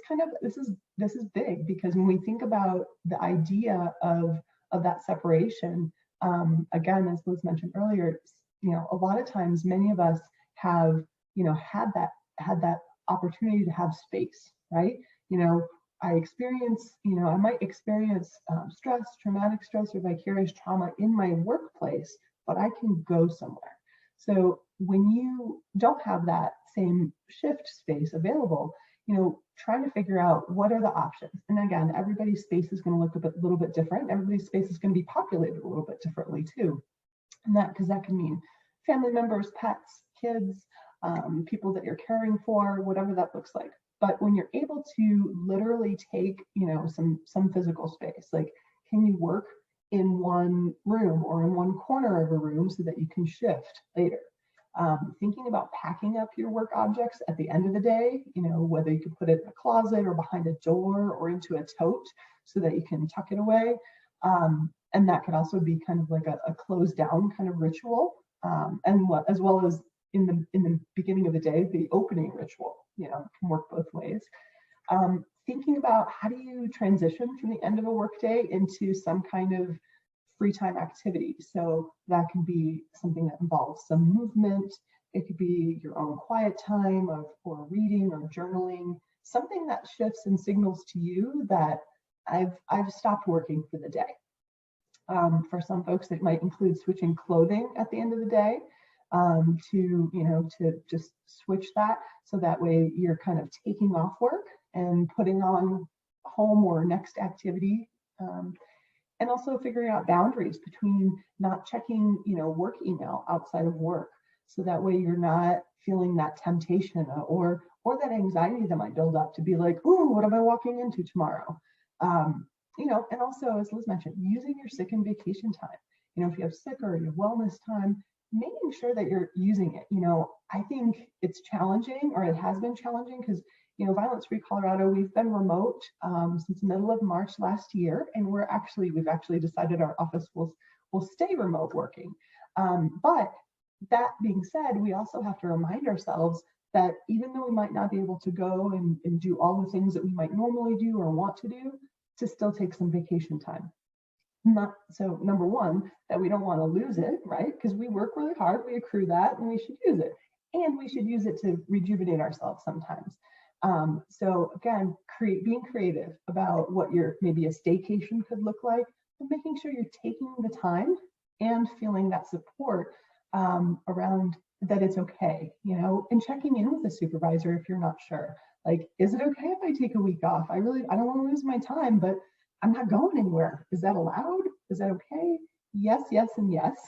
is big, because when we think about the idea of that separation, again, as Liz mentioned earlier, a lot of times many of us have had that opportunity to have space, right? I might experience stress, traumatic stress, or vicarious trauma in my workplace, but I can go somewhere. So when you don't have that same shift space available, trying to figure out what are the options. And again, everybody's space is going to look a little bit different. Everybody's space is going to be populated a little bit differently too. And because that can mean family members, pets, kids, people that you're caring for, whatever that looks like. But when you're able to literally take, some physical space, like, can you work in one room or in one corner of a room so that you can shift later? Thinking about packing up your work objects at the end of the day, whether you can put it in a closet or behind a door or into a tote so that you can tuck it away. And that could also be kind of like a closed down kind of ritual, as well as in the beginning of the day, the opening ritual, can work both ways. Thinking about how do you transition from the end of a workday into some kind of free time activity. So that can be something that involves some movement. It could be your own quiet time or reading or journaling, something that shifts and signals to you that I've stopped working for the day. For some folks, it might include switching clothing at the end of the day, to just switch that, so that way you're kind of taking off work and putting on home or next activity. And also figuring out boundaries between not checking, work email outside of work. So that way you're not feeling that temptation or that anxiety that might build up to be like, ooh, what am I walking into tomorrow? And also, as Liz mentioned, using your sick and vacation time. If you have sick or you have wellness time, making sure that you're using it. I think it's challenging, or it has been challenging, because Violence Free Colorado, we've been remote since the middle of March last year, and we've actually decided our office will stay remote working. But that being said, we also have to remind ourselves that even though we might not be able to go and do all the things that we might normally do or want to do, to still take some vacation time. So number one, that we don't want to lose it, right? Because we work really hard, we accrue that, and we should use it. And we should use it to rejuvenate ourselves sometimes. So again, being creative about what your maybe a staycation could look like, and making sure you're taking the time and feeling that support around that it's okay, and checking in with the supervisor if you're not sure. Like, is it okay if I take a week off? I don't want to lose my time, but I'm not going anywhere. Is that allowed? Is that okay? Yes, yes, and yes.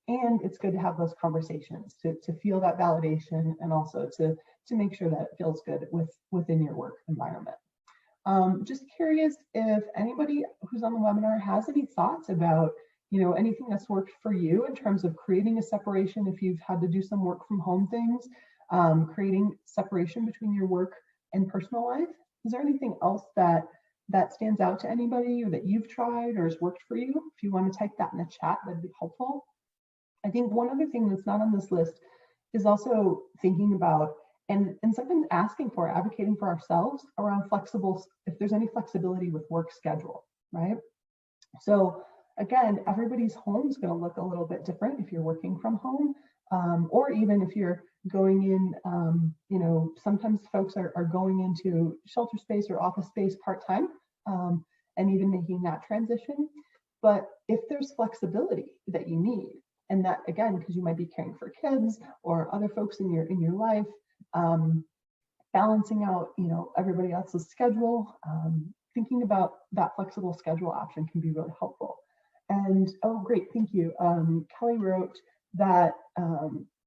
And it's good to have those conversations to feel that validation, and also to make sure that it feels good within your work environment. Just curious if anybody who's on the webinar has any thoughts about anything that's worked for you in terms of creating a separation if you've had to do some work from home things, creating separation between your work and personal life. Is there anything else that stands out to anybody, or that you've tried or has worked for you? If you want to type that in the chat, that'd be helpful. I think one other thing that's not on this list is also thinking about and sometimes advocating for ourselves around if there's any flexibility with work schedule, right? So again, everybody's home is going to look a little bit different if you're working from home, or even if you're going in, sometimes folks are going into shelter space or office space part-time, and even making that transition. But if there's flexibility that you need, and that, again, because you might be caring for kids or other folks in your life, balancing out, everybody else's schedule, thinking about that flexible schedule option can be really helpful. And, oh, great, thank you. Kelly wrote that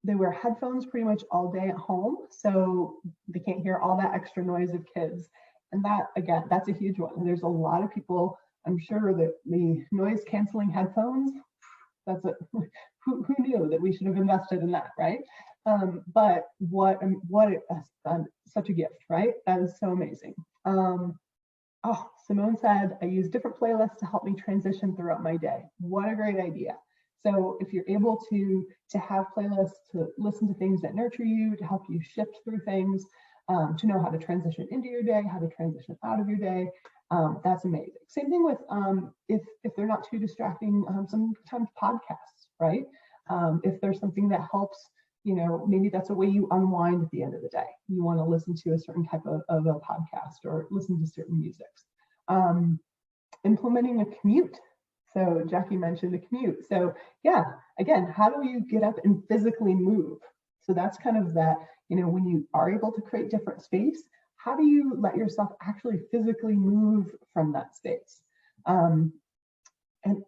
they wear headphones pretty much all day at home, so they can't hear all that extra noise of kids. And that, again, that's a huge one. There's a lot of people, I'm sure, that the noise canceling headphones, that's it. Who knew that we should have invested in that, right? But what such a gift, right? That is so amazing. Oh, Simone said, I use different playlists to help me transition throughout my day. What a great idea. So if you're able to have playlists to listen to things that nurture you, to help you shift through things, to know how to transition into your day, how to transition out of your day, that's amazing. Same thing with if they're not too distracting, sometimes podcasts, right? If there's something that helps, maybe that's a way you unwind at the end of the day. You want to listen to a certain type of a podcast or listen to certain musics. Implementing a commute. So Jackie mentioned a commute. So yeah, again, how do you get up and physically move? So that's kind of that, when you are able to create different space, how do you let yourself actually physically move from that space? And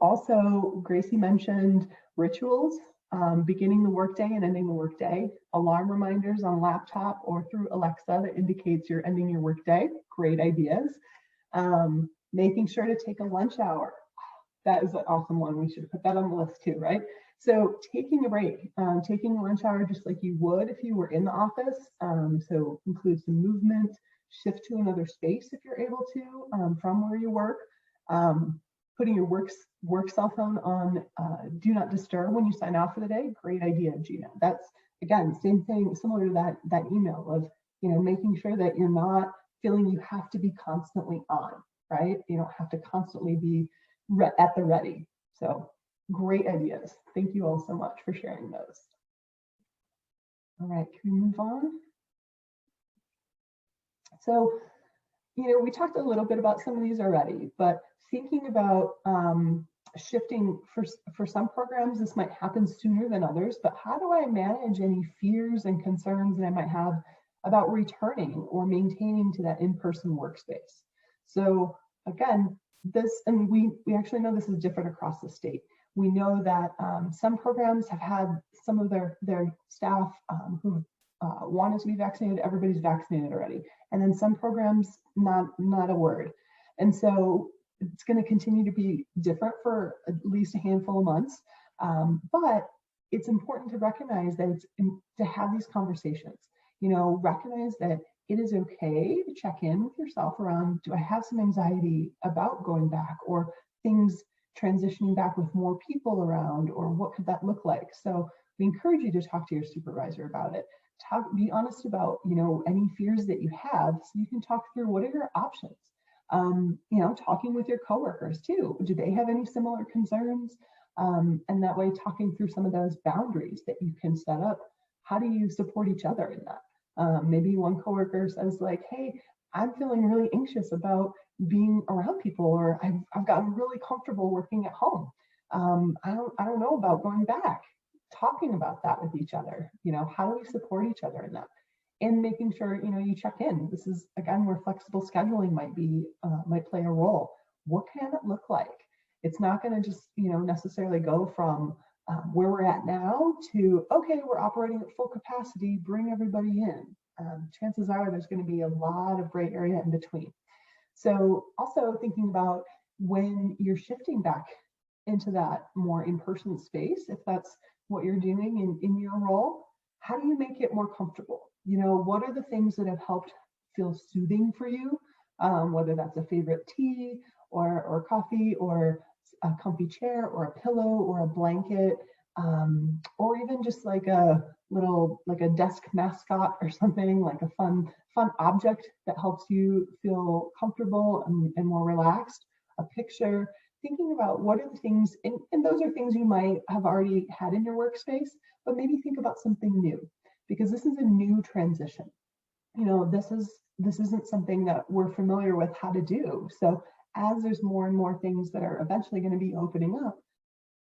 also Gracie mentioned rituals, beginning the workday and ending the workday, alarm reminders on laptop or through Alexa that indicates you're ending your workday. Great ideas. Making sure to take a lunch hour. That is an awesome one. We should put that on the list too, right? So taking a break, taking a lunch hour just like you would if you were in the office. So include some movement, shift to another space if you're able to from where you work. Putting your work cell phone on do not disturb when you sign off for the day. Great idea, Gina. That's again, same thing, similar to that email of, making sure that you're not feeling you have to be constantly on, right? You don't have to constantly be at the ready. So great ideas. Thank you all so much for sharing those. All right, can we move on? So, we talked a little bit about some of these already, but thinking about shifting for some programs, this might happen sooner than others, but how do I manage any fears and concerns that I might have about returning or maintaining to that in-person workspace? So again, and we actually know this is different across the state. We know that some programs have had some of their staff who wanted to be vaccinated, everybody's vaccinated already. And then some programs, not a word. And so it's going to continue to be different for at least a handful of months. But it's important to recognize that to have these conversations, recognize that it is okay to check in with yourself around, do I have some anxiety about going back or things transitioning back with more people around, or what could that look like? So we encourage you to talk to your supervisor about it. Be honest about, any fears that you have, so you can talk through what are your options. Talking with your coworkers too. Do they have any similar concerns? And that way, talking through some of those boundaries that you can set up. How do you support each other in that? Maybe one coworker says like, hey, I'm feeling really anxious about being around people, or I've gotten really comfortable working at home. I don't know about going back. Talking about that with each other, how do we support each other in that? And making sure, you check in. This is, again, where flexible scheduling might play a role. What can it look like? It's not going to just, necessarily go from where we're at now to, okay, we're operating at full capacity, bring everybody in. Chances are there's going to be a lot of gray area in between. So also thinking about when you're shifting back into that more in-person space, if that's what you're doing in your role, how do you make it more comfortable? What are the things that have helped feel soothing for you? Whether that's a favorite tea or coffee or a comfy chair or a pillow or a blanket, or even just like a desk mascot or something, like a fun object that helps you feel comfortable and more relaxed, a picture. Thinking about what are the things, and those are things you might have already had in your workspace, but maybe think about something new, because this is a new transition. This isn't something that we're familiar with how to do. So as there's more and more things that are eventually going to be opening up,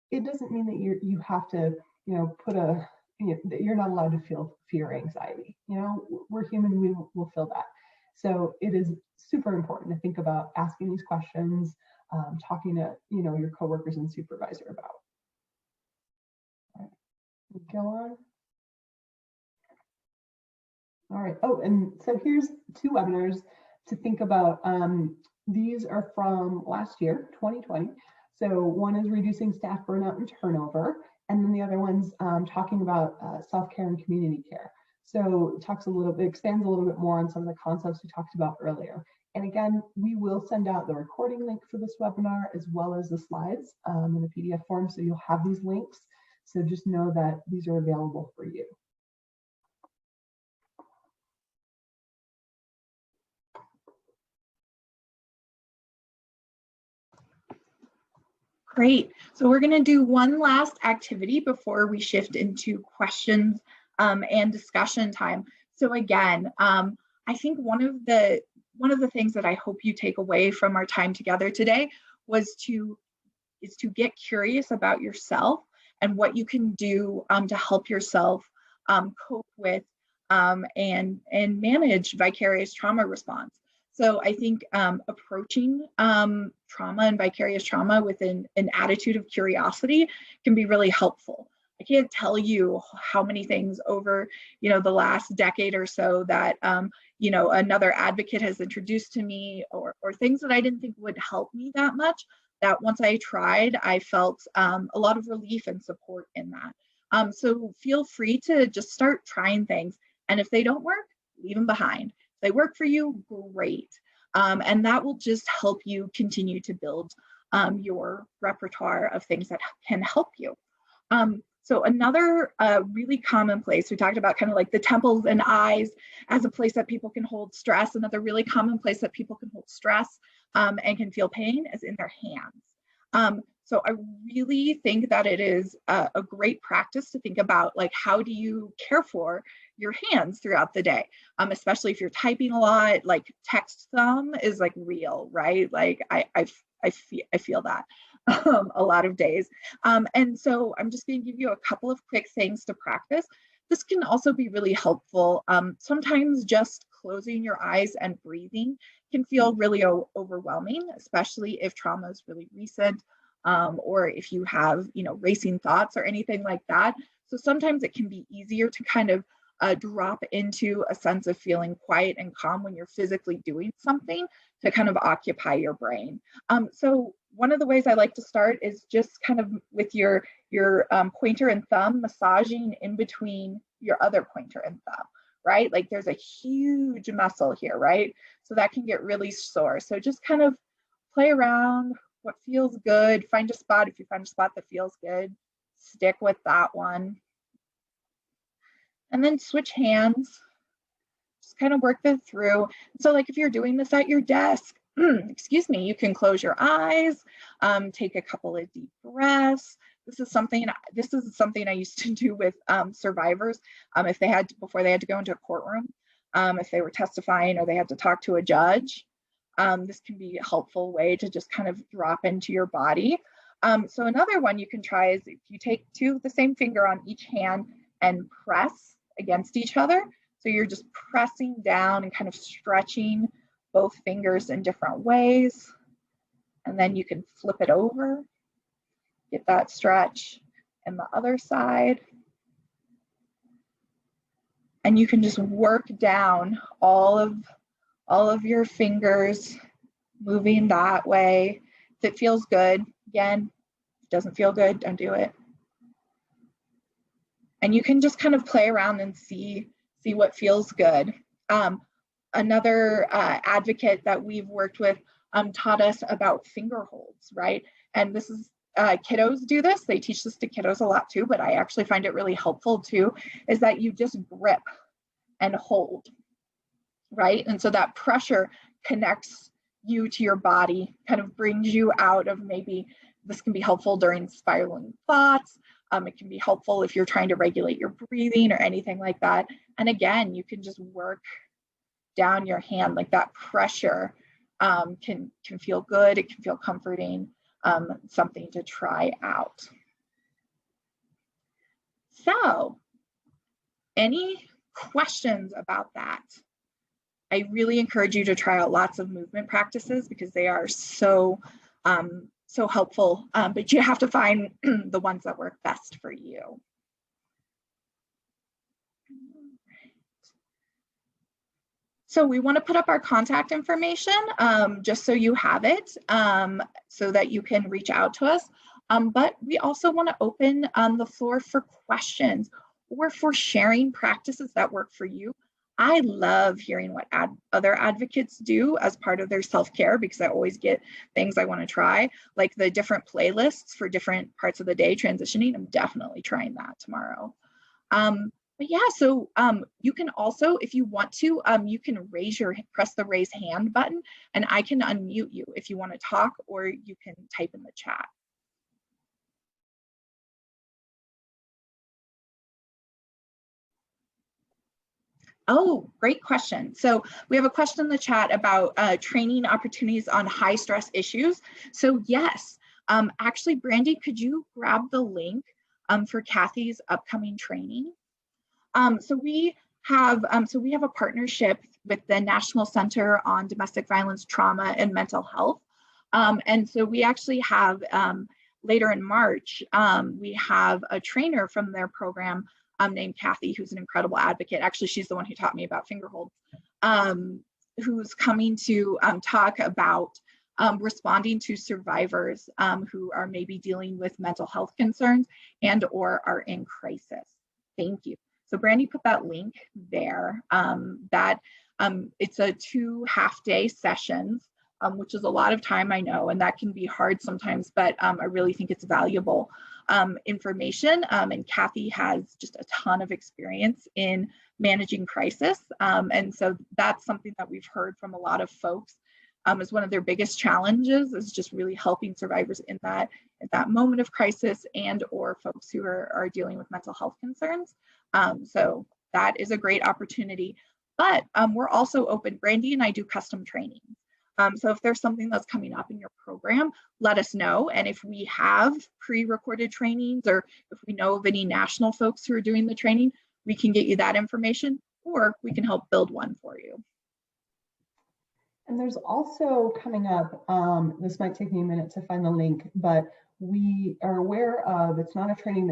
it doesn't mean that you have to, that you're not allowed to feel fear or anxiety. We're human, we will feel that. So it is super important to think about asking these questions, talking to your coworkers and supervisor about. All right, go on. All right. Oh, and so here's 2 webinars to think about. These are from last year, 2020. So one is reducing staff burnout and turnover, and then the other one's talking about self-care and community care. So it expands a little bit more on some of the concepts we talked about earlier. And again, we will send out the recording link for this webinar as well as the slides in a PDF form, so you'll have these links. So just know that these are available for you. Great. So we're going to do one last activity before we shift into questions and discussion time. So again, I think one of the things that I hope you take away from our time together today is to get curious about yourself and what you can do to help yourself cope with and manage vicarious trauma response. So I think approaching trauma and vicarious trauma with an attitude of curiosity can be really helpful. I can't tell you how many things over, the last decade or so that, another advocate has introduced to me, or things that I didn't think would help me that much, that once I tried, I felt a lot of relief and support in that. So feel free to just start trying things. And if they don't work, leave them behind. If they work for you, great. And that will just help you continue to build your repertoire of things that can help you. So another really common place, we talked about kind of like the temples and eyes as a place that people can hold stress. Another really common place that people can hold stress and can feel pain is in their hands. So I really think that it is a great practice to think about, like, how do you care for your hands throughout the day, especially if you're typing a lot. Like text thumb is like real, right? Like I feel that a lot of days. And so I'm just going to give you a couple of quick things to practice. This can also be really helpful. Sometimes just closing your eyes and breathing can feel really overwhelming, especially if trauma is really recent, or if you have, racing thoughts or anything like that. So sometimes it can be easier to kind of drop into a sense of feeling quiet and calm when you're physically doing something to kind of occupy your brain. So one of the ways I like to start is just kind of with your pointer and thumb massaging in between your other pointer and thumb, right? Like there's a huge muscle here, right? So that can get really sore. So just kind of play around what feels good. Find a spot. If you find a spot that feels good, stick with that one. And then switch hands. Just kind of work that through. So like if you're doing this at your desk, excuse me, you can close your eyes, take a couple of deep breaths. This is something I used to do with survivors if they had before they had to go into a courtroom, if they were testifying or they had to talk to a judge. This can be a helpful way to just kind of drop into your body. So another one you can try is if you take the same finger on each hand and press against each other. So you're just pressing down and kind of stretching both fingers in different ways. And then you can flip it over, get that stretch in the other side. And you can just work down all of your fingers, moving that way. If it feels good, again, if it doesn't feel good, don't do it. And you can just kind of play around and see what feels good. Another advocate that we've worked with taught us about finger holds, right? And this is, kiddos do this. They teach this to kiddos a lot too, but I actually find it really helpful too, is that you just grip and hold, right? And so that pressure connects you to your body, kind of brings you out of maybe, this can be helpful during spiraling thoughts. It can be helpful if you're trying to regulate your breathing or anything like that. And again, you can just work down your hand, like that pressure can feel good. It can feel comforting, something to try out. So, any questions about that? I really encourage you to try out lots of movement practices because they are so helpful, but you have to find the ones that work best for you. So we want to put up our contact information just so you have it, so that you can reach out to us. But we also want to open the floor for questions or for sharing practices that work for you. I love hearing what other advocates do as part of their self-care, because I always get things I want to try, like the different playlists for different parts of the day transitioning. I'm definitely trying that tomorrow. But yeah, so you can also, if you want to, you can press the raise hand button, and I can unmute you if you want to talk, or you can type in the chat. Oh, great question. So we have a question in the chat about training opportunities on high stress issues. So yes, actually, Brandy, could you grab the link for Kathy's upcoming training? So we have a partnership with the National Center on Domestic Violence, Trauma, and Mental Health. And so we actually have later in March, we have a trainer from their program named Kathy, who's an incredible advocate. Actually, she's the one who taught me about finger holds, who's coming to talk about responding to survivors who are maybe dealing with mental health concerns and or are in crisis. Thank you. So Brandy put that link there. It's a 2 half-day sessions, which is a lot of time, I know, and that can be hard sometimes, but I really think it's valuable information. And Kathy has just a ton of experience in managing crisis. And so that's something that we've heard from a lot of folks as one of their biggest challenges, is just really helping survivors in that moment of crisis, and or folks who are dealing with mental health concerns. So that is a great opportunity. But we're also open. Brandy and I do custom training. So if there's something that's coming up in your program, let us know. And if we have pre-recorded trainings, or if we know of any national folks who are doing the training, we can get you that information, or we can help build one for you. And there's also coming up, this might take me a minute to find the link, but we are aware of, it's not a training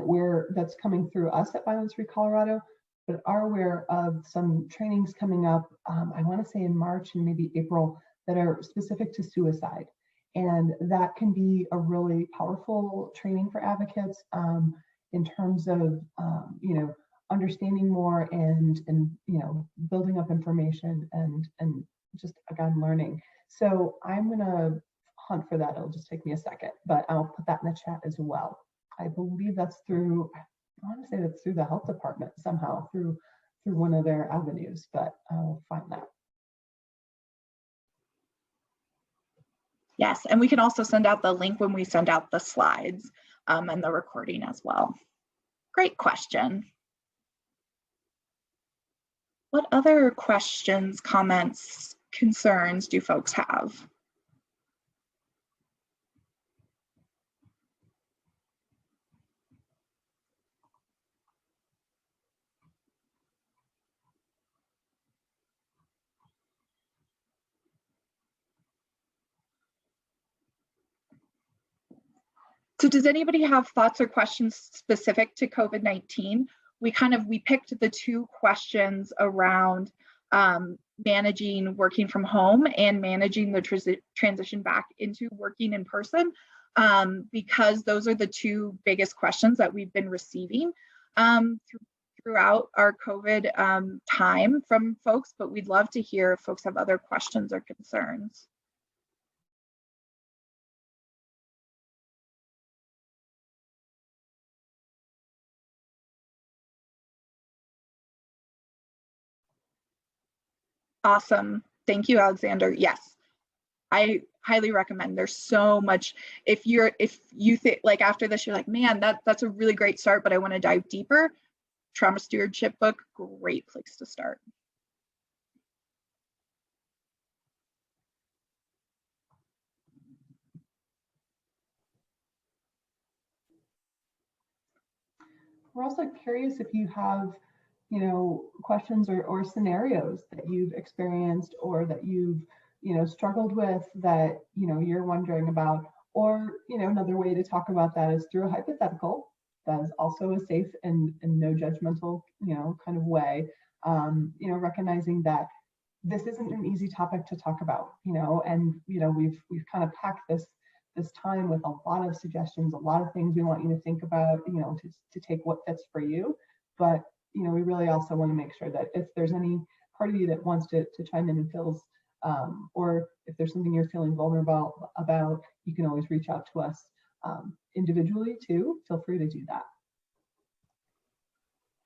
that's coming through us at Violence Free Colorado, but are aware of some trainings coming up, I want to say in March and maybe April, that are specific to suicide. And that can be a really powerful training for advocates in terms of, understanding more and building up information and just, again, learning. So I'm going to hunt for that. It'll just take me a second, but I'll put that in the chat as well. I believe that's through, I want to say that's through the health department somehow, through one of their avenues, but I'll find that. Yes, and we can also send out the link when we send out the slides and the recording as well. Great question. What other questions, comments, concerns do folks have? So does anybody have thoughts or questions specific to COVID-19? We picked the 2 questions around managing working from home and managing the transition back into working in person, because those are the 2 biggest questions that we've been receiving throughout our COVID time from folks, but we'd love to hear if folks have other questions or concerns. Awesome. Thank you, Alexander. Yes, I highly recommend. There's so much. If you think, like, after this, you're like, man, that's a really great start, but I want to dive deeper. Trauma Stewardship book, great place to start. We're also curious if you have, questions or scenarios that you've experienced or that you've, struggled with that, you're wondering about. Or, another way to talk about that is through a hypothetical. That is also a safe and no judgmental, kind of way. Recognizing that this isn't an easy topic to talk about, and we've kind of packed this time with a lot of suggestions, a lot of things we want you to think about, to take what fits for you. But we really also want to make sure that if there's any part of you that wants to chime in and feels, or if there's something you're feeling vulnerable about, you can always reach out to us individually too. Feel free to do that.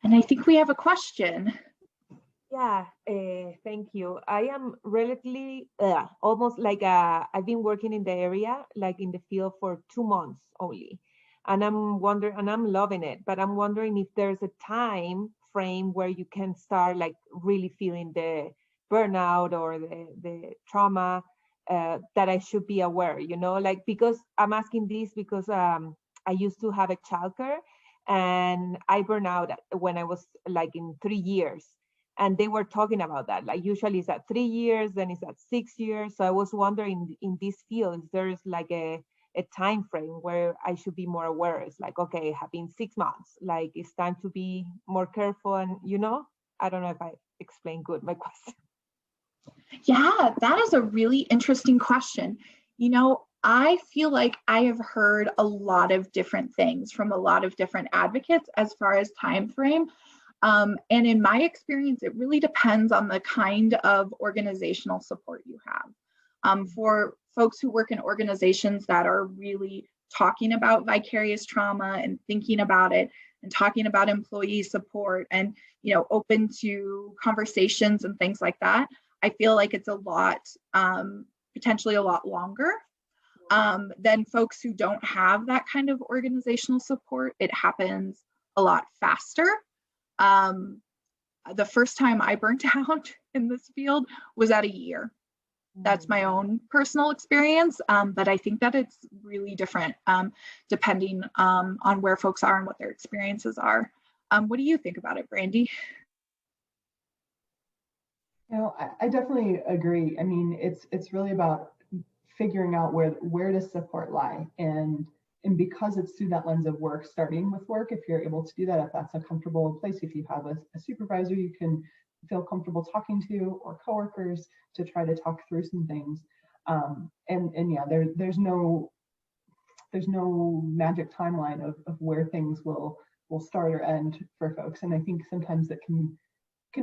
And I think we have a question. Yeah, thank you. I am relatively, almost like I've been working in the area, like in the field for 2 months only. And I'm wondering, and I'm loving it, but I'm wondering if there's a time frame where you can start like really feeling the burnout or the trauma that I should be aware, like, because I'm asking this because I used to have a childcare and I burned out when I was like in 3 years. And they were talking about that, like usually it's at 3 years, then it's at 6 years. So I was wondering in this field, if there's like a time frame where I should be more aware. It's like, okay, it have been 6 months, like it's time to be more careful. And I don't know if I explained good my question. Yeah, that is a really interesting question. I feel like I have heard a lot of different things from a lot of different advocates as far as time frame. And in my experience, it really depends on the kind of organizational support you have. For folks who work in organizations that are really talking about vicarious trauma and thinking about it and talking about employee support and, open to conversations and things like that, I feel like it's a lot, potentially a lot longer. Than folks who don't have that kind of organizational support. It happens a lot faster. The first time I burnt out in this field was at a year. That's my own personal experience, but I think that it's really different depending on where folks are and what their experiences are. What do you think about it, Brandy? I definitely agree. I mean, it's really about figuring out where does support lie, and because it's through that lens of work, starting with work, if you're able to do that, if that's a comfortable place, if you have a supervisor you can feel comfortable talking to, or coworkers to try to talk through some things. And yeah, there's no magic timeline of where things will start or end for folks. And I think sometimes it can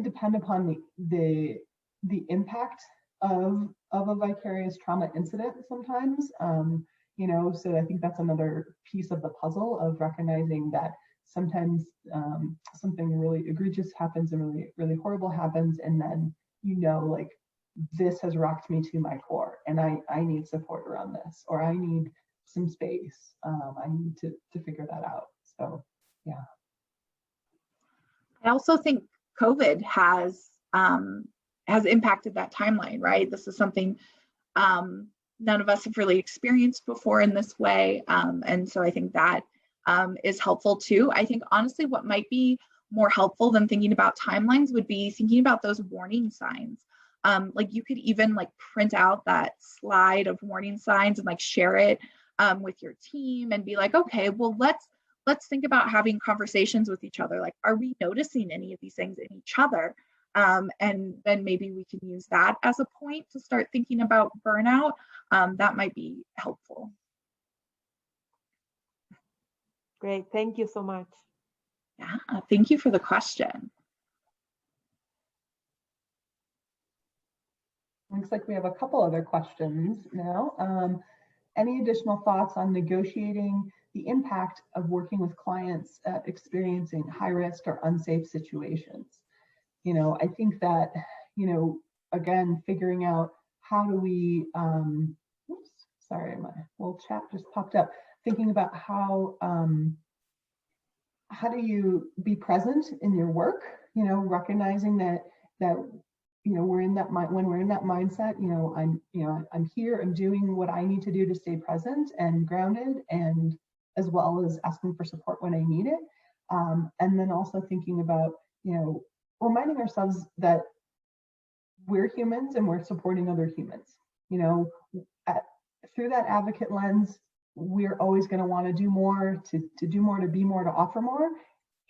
depend upon the impact of a vicarious trauma incident sometimes. So I think that's another piece of the puzzle of recognizing that sometimes something really egregious happens and really, really horrible happens, and then like, this has rocked me to my core and I need support around this, or I need some space. I need to figure that out. So yeah. I also think COVID has impacted that timeline, right? This is something none of us have really experienced before in this way. And so I think that is helpful too. I think honestly, what might be more helpful than thinking about timelines would be thinking about those warning signs. Like you could even like print out that slide of warning signs and like share it with your team and be like, okay, well, let's think about having conversations with each other. Like, are we noticing any of these things in each other? And then maybe we can use that as a point to start thinking about burnout. That might be helpful. Great, thank you so much. Yeah, thank you for the question. Looks like we have a couple other questions now. Any additional thoughts on negotiating the impact of working with clients experiencing high risk or unsafe situations? I think that, again, figuring out how do we, oops, sorry, my little chat just popped up. Thinking about how do you be present in your work, recognizing that we're in that when we're in that mindset, I'm here, I'm doing what I need to do to stay present and grounded, and as well as asking for support when I need it. And then also thinking about, reminding ourselves that we're humans and we're supporting other humans. Through that advocate lens, we're always going to want to do more, to do more, to be more, to offer more.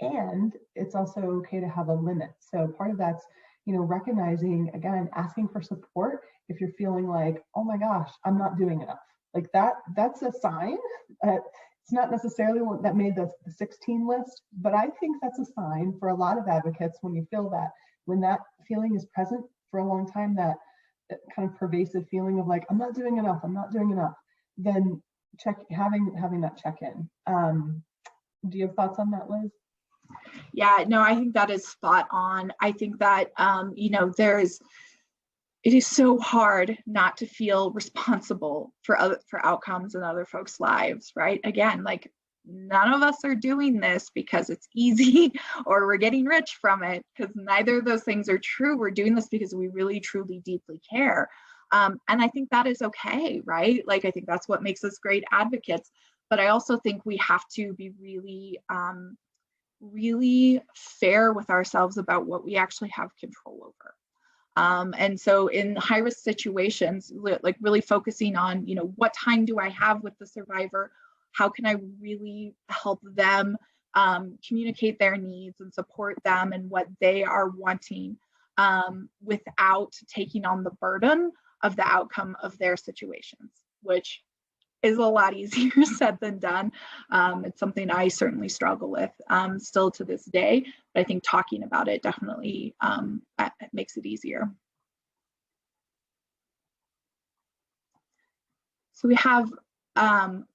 And it's also okay to have a limit. So part of that's, recognizing, again, asking for support if you're feeling like, oh my gosh, I'm not doing enough. Like that's a sign. It's not necessarily one that made the 16 list, but I think that's a sign for a lot of advocates when you feel that when that feeling is present for a long time, that kind of pervasive feeling of like, I'm not doing enough, then having that check-in. Do you have thoughts on that, Liz? Yeah, no, I think that is spot on. I think that, it is so hard not to feel responsible for outcomes in other folks' lives, right? Again, like, none of us are doing this because it's easy or we're getting rich from it, because neither of those things are true. We're doing this because we really, truly, deeply care. And I think that is okay, right? Like, I think that's what makes us great advocates. But I also think we have to be really, really fair with ourselves about what we actually have control over. And so in high-risk situations, like really focusing on, what time do I have with the survivor? How can I really help them communicate their needs and support them and what they are wanting, without taking on the burden of the outcome of their situations, which is a lot easier said than done. It's something I certainly struggle with still to this day, but I think talking about it definitely makes it easier. So we have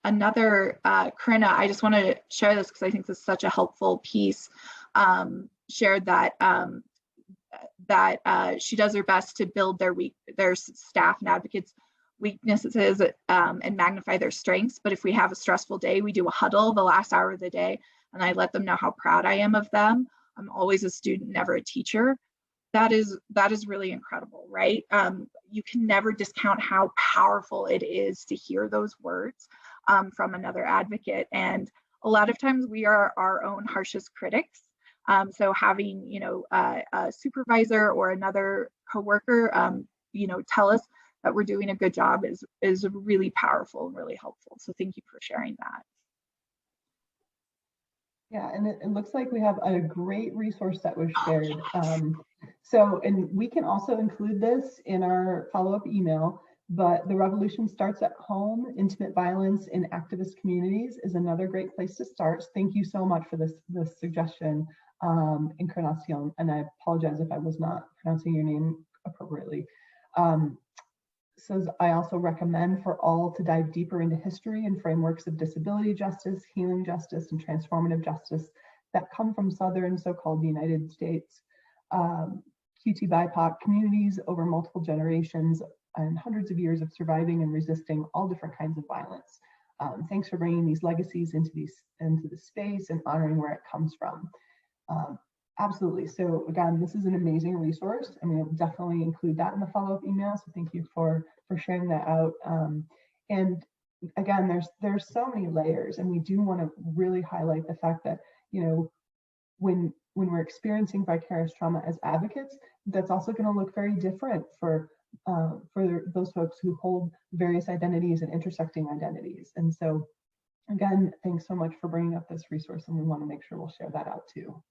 another, Corinna, I just want to share this because I think this is such a helpful piece, shared that she does her best to build their staff and advocates' weaknesses and magnify their strengths. But if we have a stressful day, we do a huddle the last hour of the day, and I let them know how proud I am of them. I'm always a student, never a teacher. That is really incredible, right? You can never discount how powerful it is to hear those words from another advocate. And a lot of times we are our own harshest critics. So having, a supervisor or another coworker, tell us that we're doing a good job is really powerful and really helpful. So thank you for sharing that. Yeah, and it looks like we have a great resource that was shared. And we can also include this in our follow-up email, but The Revolution Starts at Home, Intimate Violence in Activist Communities is another great place to start. Thank you so much for this suggestion, Encarnacion, and I apologize if I was not pronouncing your name appropriately. Says, I also recommend for all to dive deeper into history and frameworks of disability justice, healing justice, and transformative justice that come from Southern so-called United States QT BIPOC communities over multiple generations and hundreds of years of surviving and resisting all different kinds of violence. Thanks for bringing these legacies into the space and honoring where it comes from. Absolutely. So again, this is an amazing resource, and we'll definitely include that in the follow-up email. So thank you for sharing that out. And again, there's so many layers, and we do want to really highlight the fact that, when we're experiencing vicarious trauma as advocates, that's also going to look very different for those folks who hold various identities and intersecting identities. And so again, thanks so much for bringing up this resource, and we want to make sure we'll share that out too.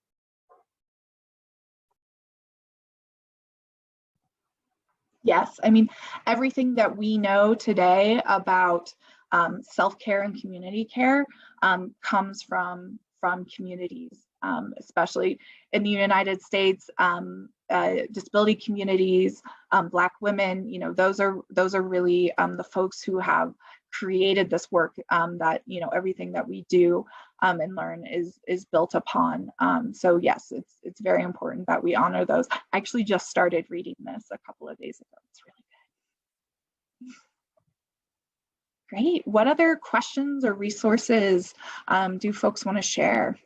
Yes, I mean, everything that we know today about self-care and community care comes from communities, especially in the United States, disability communities, Black women. Those are really the folks who have created this work that everything that we do and learn is built upon. So yes, it's very important that we honor those. I actually just started reading this a couple of days ago. It's really good. Great. What other questions or resources do folks want to share?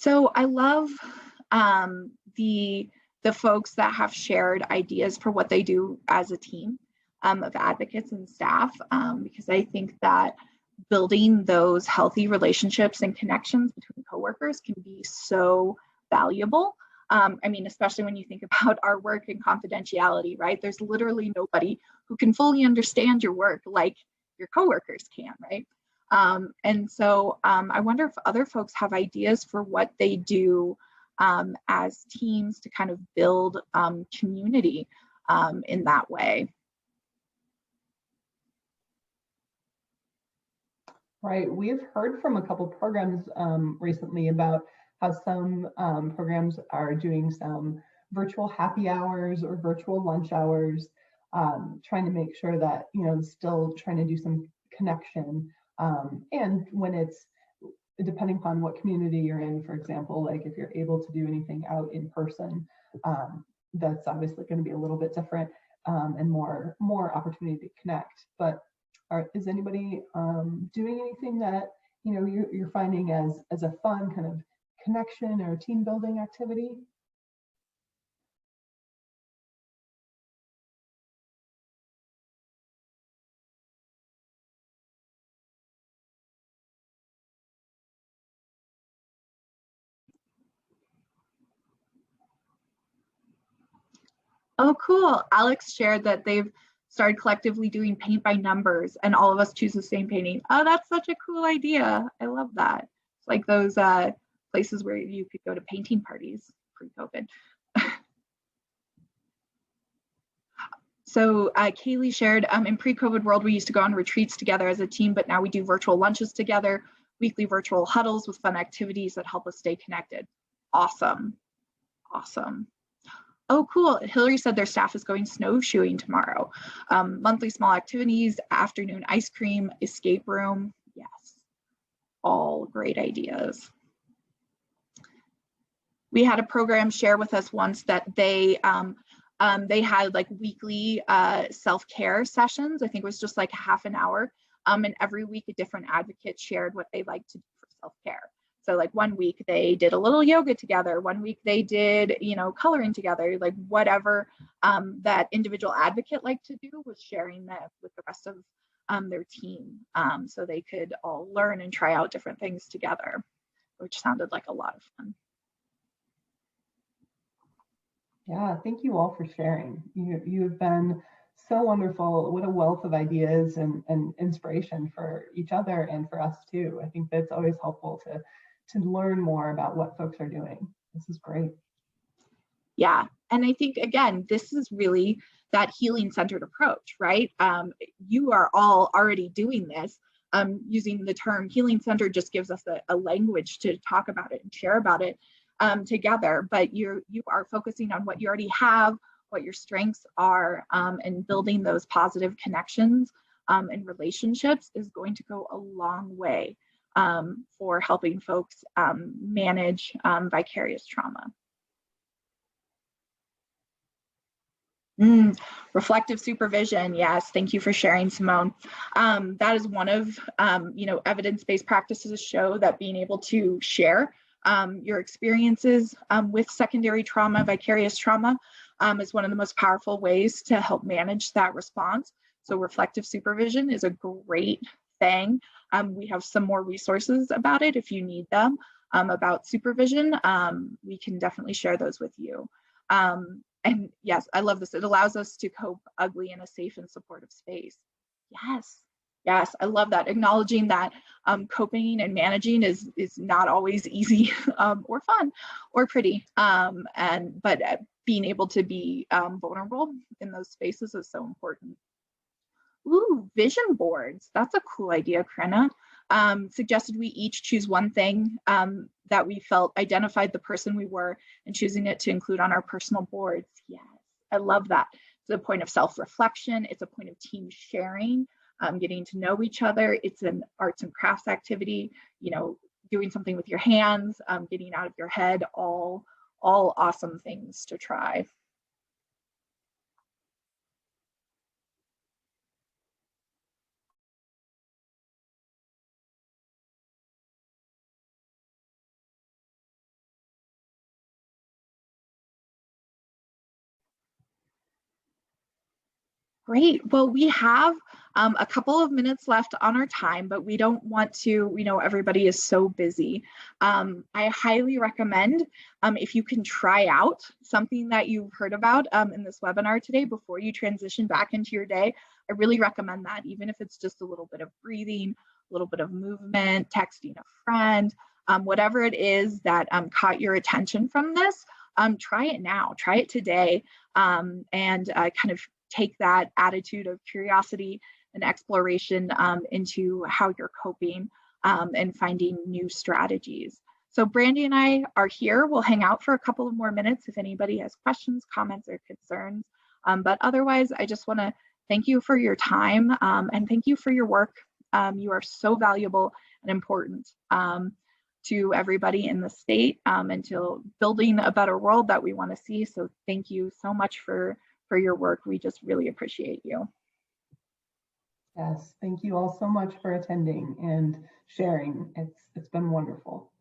So I love the folks that have shared ideas for what they do as a team of advocates and staff, because I think that building those healthy relationships and connections between coworkers can be so valuable. I mean, especially when you think about our work and confidentiality, right? There's literally nobody who can fully understand your work like your coworkers can, right? And so I wonder if other folks have ideas for what they do as teams to kind of build community in that way. Right. We've heard from a couple programs recently about how some programs are doing some virtual happy hours or virtual lunch hours, trying to make sure that, you know, still trying to do some connection. And when it's, depending upon what community you're in, for example, like if you're able to do anything out in person, that's obviously going to be a little bit different and more opportunity to connect. But is anybody doing anything that, you know, you're finding as a fun kind of connection or team building activity? Oh, cool. Alex shared that they've started collectively doing paint by numbers and all of us choose the same painting. Oh, that's such a cool idea. I love that. It's like those places where you could go to painting parties pre-COVID. So Kaylee shared, in pre-COVID world, we used to go on retreats together as a team, but now we do virtual lunches together, weekly virtual huddles with fun activities that help us stay connected. Awesome. Awesome. Oh, cool. Hillary said their staff is going snowshoeing tomorrow. Monthly small activities, afternoon ice cream, escape room. Yes, all great ideas. We had a program share with us once that they had like weekly self-care sessions. I think it was just like half an hour. And every week a different advocate shared what they like to do for self-care. So like one week they did a little yoga together. One week they did, you know, coloring together, like whatever that individual advocate liked to do was sharing that with the rest of their team. So they could all learn and try out different things together, which sounded like a lot of fun. Yeah, thank you all for sharing. You have been so wonderful. What a wealth of ideas and inspiration for each other and for us too. I think that's always helpful to learn more about what folks are doing. This is great. Yeah, and I think again, this is really that healing centered approach, right? You are all already doing this. Using the term healing centered just gives us a language to talk about it and share about it together, but you are focusing on what you already have, what your strengths are, and building those positive connections and relationships is going to go a long way for helping folks manage vicarious trauma. Reflective supervision. Yes, thank you for sharing, Simone. That is one of, evidence-based practices show that being able to share your experiences with secondary trauma, vicarious trauma, is one of the most powerful ways to help manage that response. So reflective supervision is a great thing. We have some more resources about it if you need them about supervision. We can definitely share those with you. And yes, I love this. It allows us to cope ugly in a safe and supportive space. Yes, yes, I love that. Acknowledging that coping and managing is not always easy or fun or pretty. But being able to be vulnerable in those spaces is so important. Ooh, vision boards. That's a cool idea, Corinna. Suggested we each choose one thing that we felt identified the person we were and choosing it to include on our personal boards. Yes, I love that. It's a point of self-reflection. It's a point of team sharing, getting to know each other. It's an arts and crafts activity, doing something with your hands, getting out of your head, all awesome things to try. Great. Well, we have a couple of minutes left on our time, but we don't want to, we know everybody is so busy. I highly recommend if you can try out something that you've heard about in this webinar today before you transition back into your day. I really recommend that, even if it's just a little bit of breathing, a little bit of movement, texting a friend, whatever it is that caught your attention from this, try it now, try it today, and kind of take that attitude of curiosity and exploration into how you're coping and finding new strategies. So Brandy and I are here. We'll hang out for a couple of more minutes if anybody has questions, comments, or concerns. But otherwise, I just want to thank you for your time and thank you for your work. You are so valuable and important to everybody in the state and to building a better world that we want to see. So thank you so much for your work. We just really appreciate you. Yes, thank you all so much for attending and sharing. It's been wonderful.